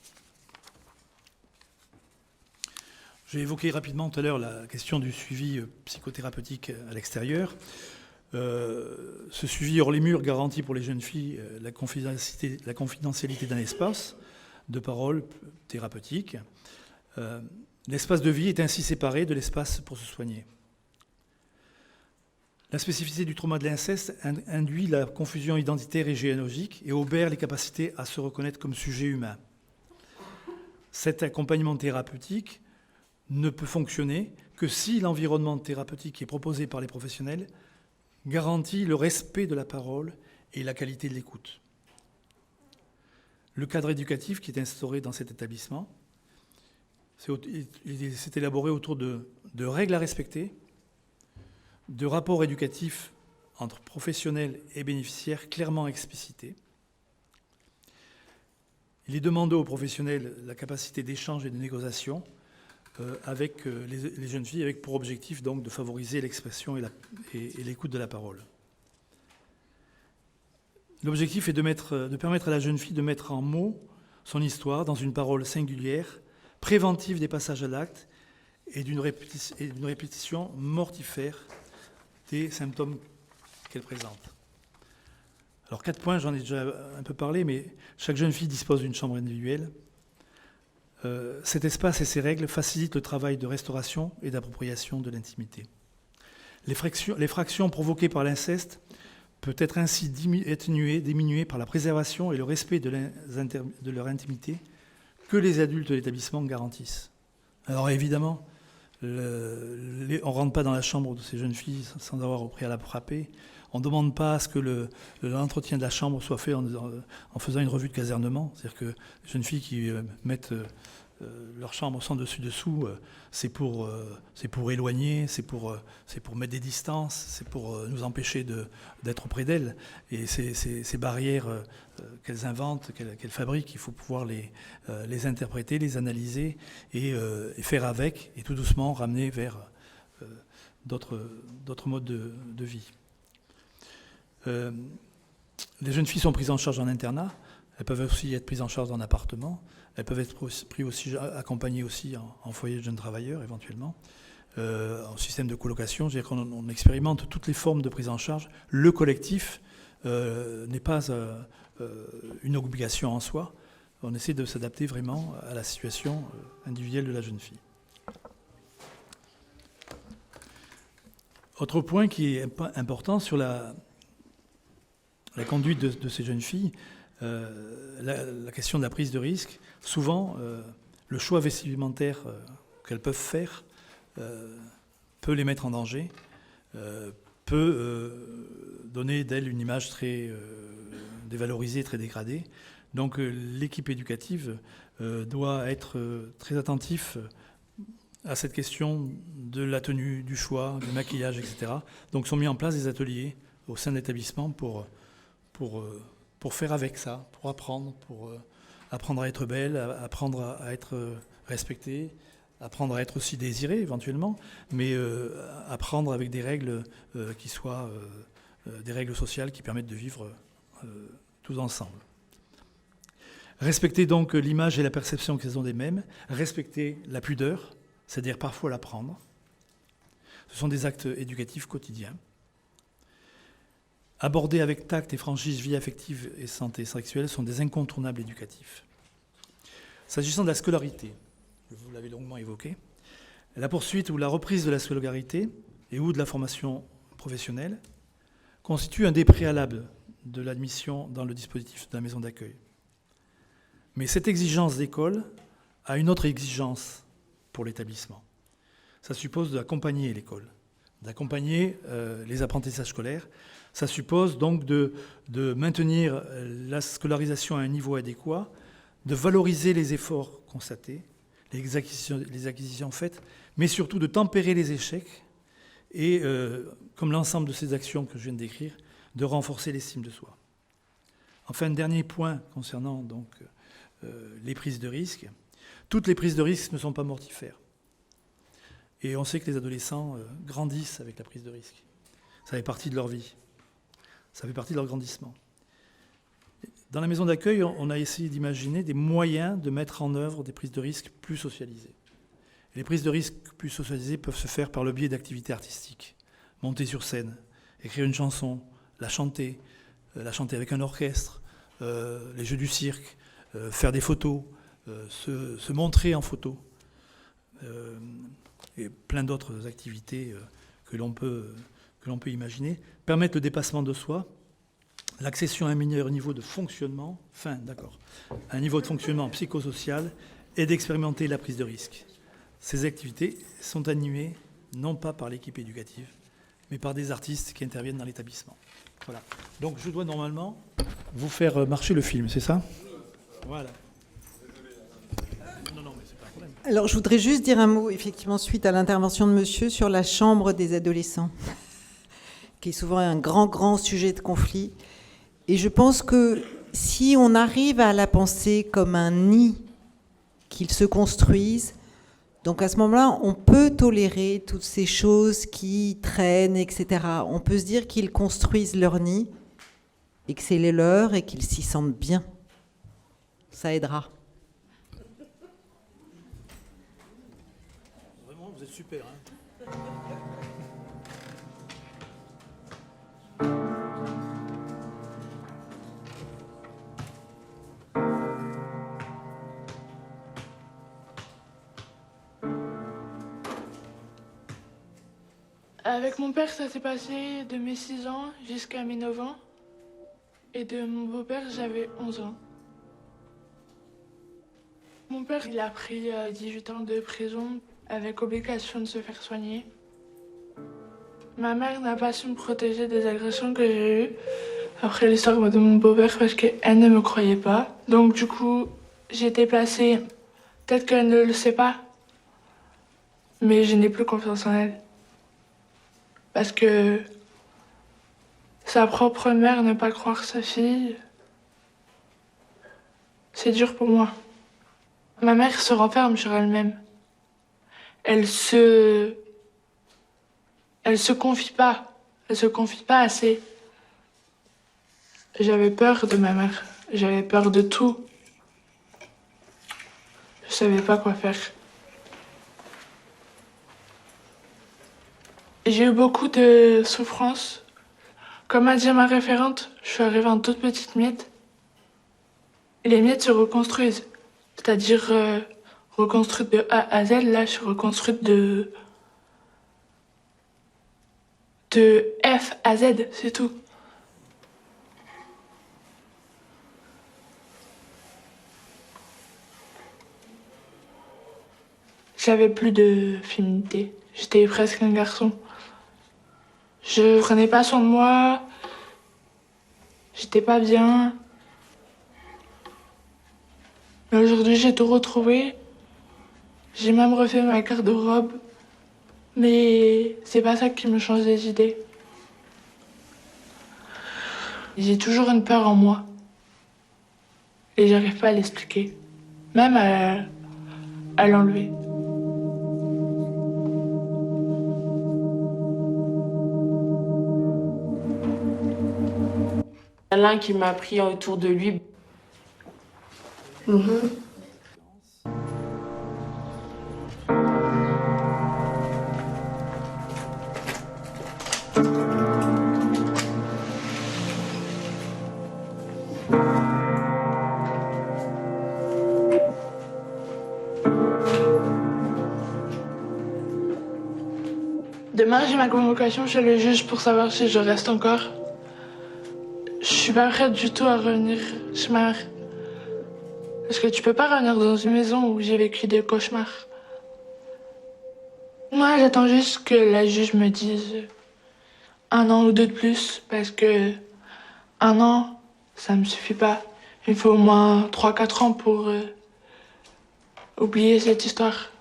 J'ai évoqué rapidement tout à l'heure la question du suivi psychothérapeutique à l'extérieur. Ce suivi hors les murs garantit pour les jeunes filles la confidentialité d'un espace de parole thérapeutique. L'espace de vie est ainsi séparé de l'espace pour se soigner. La spécificité du trauma de l'inceste induit la confusion identitaire et généalogique et obère les capacités à se reconnaître comme sujet humain. Cet accompagnement thérapeutique ne peut fonctionner que si l'environnement thérapeutique qui est proposé par les professionnels garantit le respect de la parole et la qualité de l'écoute. Le cadre éducatif qui est instauré dans cet établissement, c'est élaboré autour de règles à respecter, de rapports éducatifs entre professionnels et bénéficiaires clairement explicités. Il est demandé aux professionnels la capacité d'échange et de négociation avec les jeunes filles, avec pour objectif donc de favoriser l'expression et l'écoute de la parole. L'objectif est de permettre à la jeune fille de mettre en mots son histoire dans une parole singulière, préventive des passages à l'acte et d'une répétition mortifère des symptômes qu'elle présente. Alors 4 points, j'en ai déjà un peu parlé, mais chaque jeune fille dispose d'une chambre individuelle. Cet espace et ses règles facilitent le travail de restauration et d'appropriation de l'intimité. Les fractions provoquées par l'inceste peuvent être ainsi diminuées par la préservation et le respect de leur intimité que les adultes de l'établissement garantissent. Alors évidemment, on ne rentre pas dans la chambre de ces jeunes filles sans avoir au préalable frappé. On ne demande pas à ce que l'entretien de la chambre soit fait en faisant une revue de casernement. C'est-à-dire que les jeunes filles qui mettent leur chambre sans dessus-dessous, c'est pour éloigner, c'est pour mettre des distances, c'est pour nous empêcher d'être auprès d'elles. Et ces barrières qu'elles inventent, qu'elles fabriquent, il faut pouvoir les interpréter, les analyser et faire avec, et tout doucement ramener vers d'autres modes de vie. Les jeunes filles sont prises en charge en internat, elles peuvent aussi être prises en charge en appartement, elles peuvent être accompagnées aussi en foyer de jeunes travailleurs éventuellement, en système de colocation. Je veux dire qu'on expérimente toutes les formes de prise en charge. Le collectif n'est pas une obligation en soi, on essaie de s'adapter vraiment à la situation individuelle de la jeune fille. Autre point qui est important sur la conduite de ces jeunes filles, la question de la prise de risque. Souvent, le choix vestimentaire qu'elles peuvent faire peut les mettre en danger, peut donner d'elles une image très dévalorisée, très dégradée. Donc l'équipe éducative doit être très attentif à cette question de la tenue, du choix, du maquillage, etc. Donc sont mis en place des ateliers au sein de l'établissement pour faire avec ça, pour apprendre à être belle, apprendre à être respectée, apprendre à être aussi désirée éventuellement, mais apprendre avec des règles qui soient des règles sociales qui permettent de vivre tous ensemble. Respecter donc l'image et la perception qu'elles ont d'elles-mêmes, respecter la pudeur, c'est-à-dire parfois l'apprendre. Ce sont des actes éducatifs quotidiens. Aborder avec tact et franchise vie affective et santé sexuelle sont des incontournables éducatifs. S'agissant de la scolarité, vous l'avez longuement évoqué, La poursuite ou la reprise de la scolarité et ou de la formation professionnelle constitue un des préalables de l'admission dans le dispositif de la maison d'accueil. Mais cette exigence d'école a une autre exigence pour l'établissement. Ça suppose d'accompagner l'école, d'accompagner les apprentissages scolaires. Ça suppose donc de maintenir la scolarisation à un niveau adéquat, de valoriser les efforts constatés, les acquisitions faites, mais surtout de tempérer les échecs et, comme l'ensemble de ces actions que je viens de décrire, de renforcer l'estime de soi. Enfin, dernier point concernant donc, les prises de risques. Toutes les prises de risques ne sont pas mortifères. Et on sait que les adolescents grandissent avec la prise de risque. Ça fait partie de leur vie. Ça fait partie de leur grandissement. Dans la maison d'accueil, on a essayé d'imaginer des moyens de mettre en œuvre des prises de risques plus socialisées. Et les prises de risques plus socialisées peuvent se faire par le biais d'activités artistiques. Monter sur scène, écrire une chanson, la chanter avec un orchestre, les jeux du cirque, faire des photos, se montrer en photo, et plein d'autres activités que l'on peut imaginer, permettent le dépassement de soi, l'accession à un meilleur niveau de fonctionnement, un niveau de fonctionnement psychosocial, et d'expérimenter la prise de risque. Ces activités sont animées non pas par l'équipe éducative, mais par des artistes qui interviennent dans l'établissement. Voilà. Donc je dois normalement vous faire marcher le film, c'est ça ? Voilà. Non, mais c'est pas un problème. Alors, je voudrais juste dire un mot, effectivement, suite à l'intervention de monsieur, sur la chambre des adolescents, qui est souvent un grand sujet de conflit. Et je pense que si on arrive à la penser comme un nid qu'ils se construisent, donc à ce moment-là, on peut tolérer toutes ces choses qui traînent, etc. On peut se dire qu'ils construisent leur nid et que c'est les leurs et qu'ils s'y sentent bien. Ça aidera. Vraiment, vous êtes super. Hein. Avec mon père, ça s'est passé de mes 6 ans jusqu'à mes 9 ans. Et de mon beau-père, j'avais 11 ans. Mon père, il a pris 18 ans de prison avec obligation de se faire soigner. Ma mère n'a pas su me protéger des agressions que j'ai eues après l'histoire de mon beau-père parce qu'elle ne me croyait pas. Donc du coup, j'ai été placée, peut-être qu'elle ne le sait pas, mais je n'ai plus confiance en elle. Parce que sa propre mère ne pas croire sa fille, c'est dur pour moi. Ma mère se renferme sur elle-même. Elle se confie pas. Elle se confie pas assez. J'avais peur de ma mère. J'avais peur de tout. Je savais pas quoi faire. J'ai eu beaucoup de souffrances. Comme a dit ma référente, je suis arrivée en toute petite miette. Et les miettes se reconstruisent. C'est-à-dire reconstruites de A à Z. Là, je suis reconstruite de F à Z, c'est tout. J'avais plus de féminité. J'étais presque un garçon. Je prenais pas soin de moi. J'étais pas bien. Mais aujourd'hui, j'ai tout retrouvé. J'ai même refait ma garde-robe. Mais c'est pas ça qui me change les idées. J'ai toujours une peur en moi. Et j'arrive pas à l'expliquer. Même à l'enlever. L'un qui m'a pris autour de lui. Demain, j'ai ma convocation chez le juge pour savoir si je reste encore. Je suis pas prête du tout à revenir chez ma mère. Parce que tu peux pas revenir dans une maison où j'ai vécu des cauchemars. Moi, j'attends juste que la juge me dise 1 an ou 2 de plus, parce que 1 an, ça me suffit pas. Il faut au moins 3-4 ans pour oublier cette histoire.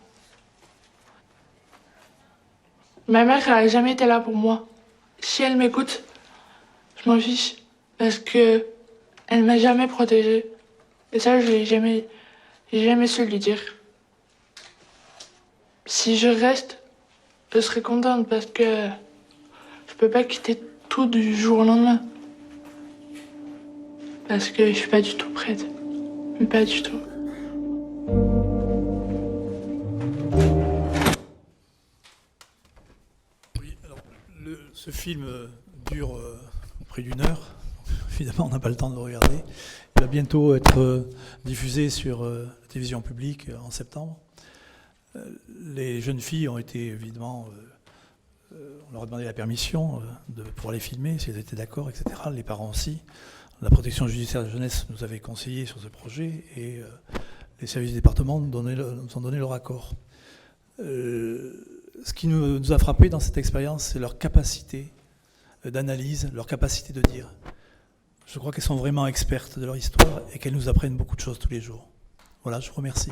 Ma mère, elle a jamais été là pour moi. Si elle m'écoute, je m'en fiche, parce que elle m'a jamais protégée. Et ça, j'ai jamais su lui dire. Si je reste, je serai contente parce que je peux pas quitter tout du jour au lendemain. Parce que je suis pas du tout prête. Pas du tout. Oui, alors, ce film dure près d'1 heure. Évidemment, on n'a pas le temps de le regarder. Il va bientôt être diffusé sur la télévision publique en septembre. Les jeunes filles ont été évidemment... on leur a demandé la permission de pouvoir les filmer, si elles étaient d'accord, etc. Les parents aussi. La protection judiciaire de la jeunesse nous avait conseillé sur ce projet et les services du département nous ont donné leur accord. Ce qui nous a frappé dans cette expérience, c'est leur capacité d'analyse, leur capacité de dire. Je crois qu'elles sont vraiment expertes de leur histoire et qu'elles nous apprennent beaucoup de choses tous les jours. Voilà, je vous remercie.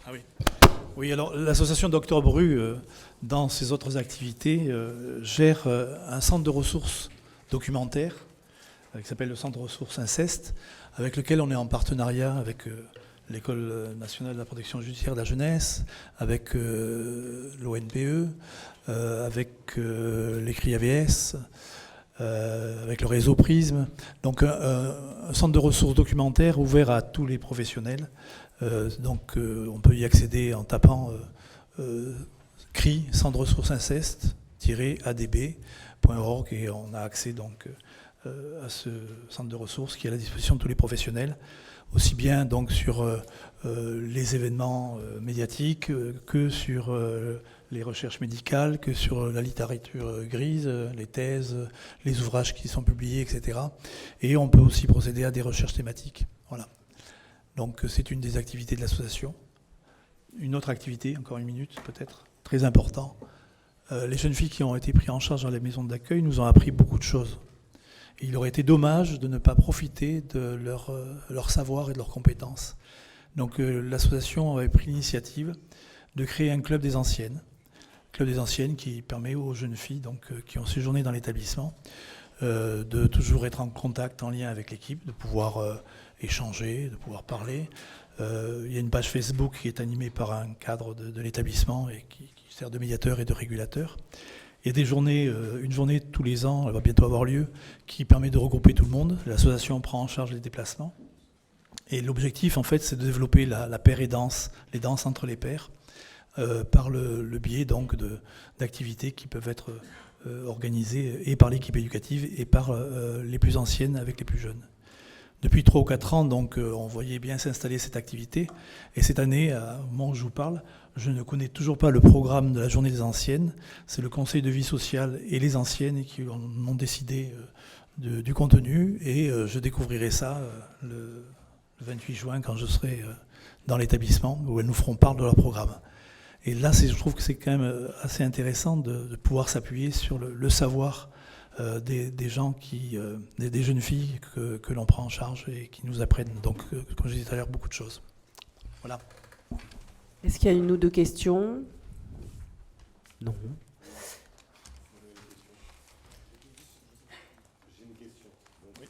Ah oui. Oui, alors l'association Dr Bru, dans ses autres activités, gère un centre de ressources documentaires qui s'appelle le Centre de ressources Inceste, avec lequel on est en partenariat avec l'École nationale de la protection judiciaire de la jeunesse, avec l'ONPE, avec l'Écrit AVS, avec le réseau Prisme. Donc un centre de ressources documentaires ouvert à tous les professionnels. Donc on peut y accéder en tapant CRI, Centre de ressources inceste-adb.org, et on a accès donc à ce centre de ressources qui est à la disposition de tous les professionnels, aussi bien donc sur les événements médiatiques que sur les recherches médicales, que sur la littérature grise, les thèses, les ouvrages qui sont publiés, etc. Et on peut aussi procéder à des recherches thématiques. Voilà. Donc c'est une des activités de l'association. Une autre activité, encore 1 minute peut-être, très important. Les jeunes filles qui ont été prises en charge dans les maisons d'accueil nous ont appris beaucoup de choses. Et il aurait été dommage de ne pas profiter de leur savoir et de leurs compétences. Donc l'association avait pris l'initiative de créer un club des anciennes. Club des anciennes qui permet aux jeunes filles donc, qui ont séjourné dans l'établissement de toujours être en contact, en lien avec l'équipe, de pouvoir échanger, de pouvoir parler. Il y a une page Facebook qui est animée par un cadre de l'établissement et qui sert de médiateur et de régulateur. Il y a des journées, une journée tous les ans, elle va bientôt avoir lieu, qui permet de regrouper tout le monde. L'association prend en charge les déplacements. Et l'objectif, en fait, c'est de développer la paire et danse, les danses entre les pairs, par le biais donc d'activités qui peuvent être organisées et par l'équipe éducative et par les plus anciennes avec les plus jeunes. Depuis 3 ou 4 ans, donc, on voyait bien s'installer cette activité. Et cette année, au moment où je vous parle, je ne connais toujours pas le programme de la Journée des Anciennes. C'est le Conseil de vie sociale et les anciennes qui ont décidé du contenu. Et je découvrirai ça le 28 juin quand je serai dans l'établissement, où elles nous feront part de leur programme. Et là, je trouve que c'est quand même assez intéressant de pouvoir s'appuyer sur le savoir des gens des jeunes filles que l'on prend en charge et qui nous apprennent, donc, comme je disais tout à l'heure, beaucoup de choses. Voilà. Est-ce qu'il y a 1 ou 2 questions? Non. J'ai une question. Donc, oui.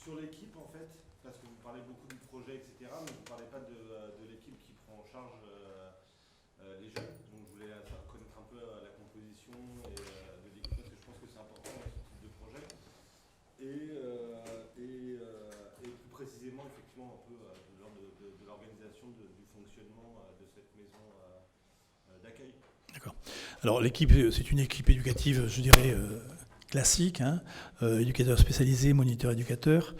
Sur l'équipe, en fait, parce que vous parlez beaucoup du projet, etc., mais vous ne parlez pas de l'équipe qui prend en charge les jeunes. Donc je voulais connaître un peu la composition et de l'équipe, parce que je pense que c'est important dans ce type de projet. Et plus précisément, effectivement, un peu de l'organisation du fonctionnement de cette maison d'accueil. D'accord. Alors l'équipe, c'est une équipe éducative, je dirais, classiques, hein, éducateur spécialisé, moniteur éducateur,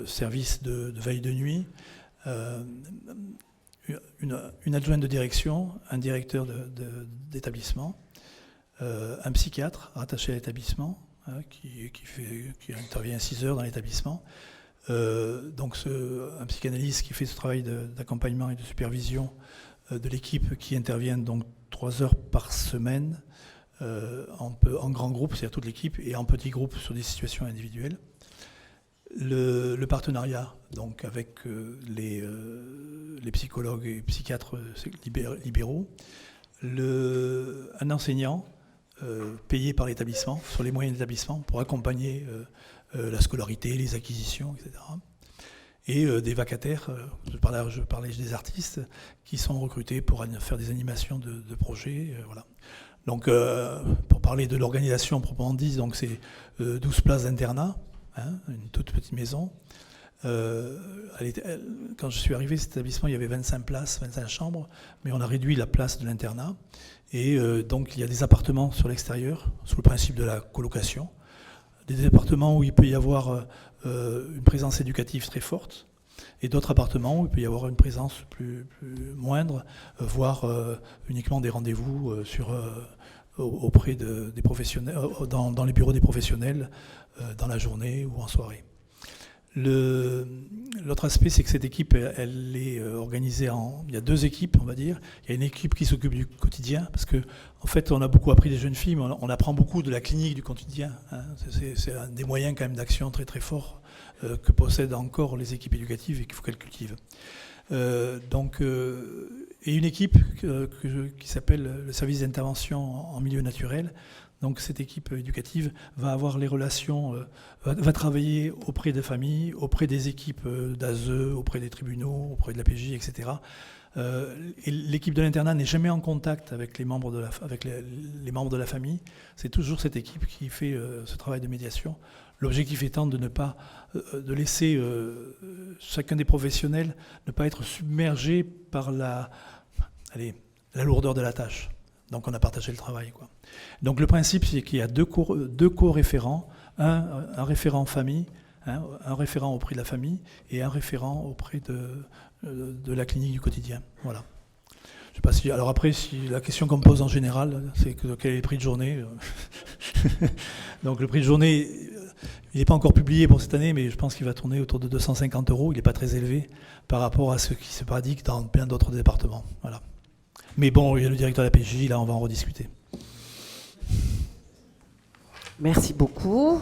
service de veille de nuit, une adjointe de direction, un directeur d'établissement, un psychiatre rattaché à l'établissement, hein, qui intervient 6 heures dans l'établissement. Donc un psychanalyste qui fait ce travail d'accompagnement et de supervision de l'équipe qui intervient donc 3 heures par semaine en grand groupe, c'est-à-dire toute l'équipe, et en petit groupe sur des situations individuelles. Le partenariat donc avec les psychologues et psychiatres libéraux, un enseignant payé par l'établissement sur les moyens de l'établissement pour accompagner la scolarité, les acquisitions, etc. Et des vacataires, je parlais des artistes, qui sont recrutés pour faire des animations de projets. Voilà. Donc, pour parler de l'organisation proprement dit, donc c'est 12 places d'internat, hein, une toute petite maison. Quand je suis arrivé, cet établissement, il y avait 25 places, 25 chambres, mais on a réduit la place de l'internat. Et donc, il y a des appartements sur l'extérieur, sous le principe de la colocation. Des appartements où il peut y avoir une présence éducative très forte, et d'autres appartements où il peut y avoir une présence plus moindre, voire uniquement des rendez-vous auprès des professionnels, dans les bureaux des professionnels, dans la journée ou en soirée. L'autre aspect, c'est que cette équipe, elle est organisée il y a 2 équipes, on va dire. Il y a une équipe qui s'occupe du quotidien, parce que en fait, on a beaucoup appris des jeunes filles, mais on apprend beaucoup de la clinique du quotidien. Hein. C'est un des moyens quand même d'action très très forts que possèdent encore les équipes éducatives et qu'il faut qu'elles cultivent. Et une équipe qui s'appelle le service d'intervention en milieu naturel. Donc cette équipe éducative va avoir les relations, va travailler auprès des familles, auprès des équipes d'ASE, auprès des tribunaux, auprès de la PJ, etc. Et l'équipe de l'internat n'est jamais en contact avec les membres les membres de la famille. C'est toujours cette équipe qui fait ce travail de médiation. L'objectif étant de ne pas de laisser chacun des professionnels ne pas être submergé par la lourdeur de la tâche. Donc on a partagé le travail, quoi. Donc le principe, c'est qu'il y a 2 co-référents, un référent famille, hein, un référent auprès de la famille et un référent auprès de la clinique du quotidien. Voilà. Je sais pas si. Alors après, si la question qu'on me pose en général, c'est quel est le prix de journée. Donc le prix de journée, il n'est pas encore publié pour cette année, mais je pense qu'il va tourner autour de 250 €. Il n'est pas très élevé par rapport à ce qui se pratique dans plein d'autres départements. Voilà. Mais bon, il y a le directeur de la PJ, là on va en rediscuter. Merci beaucoup.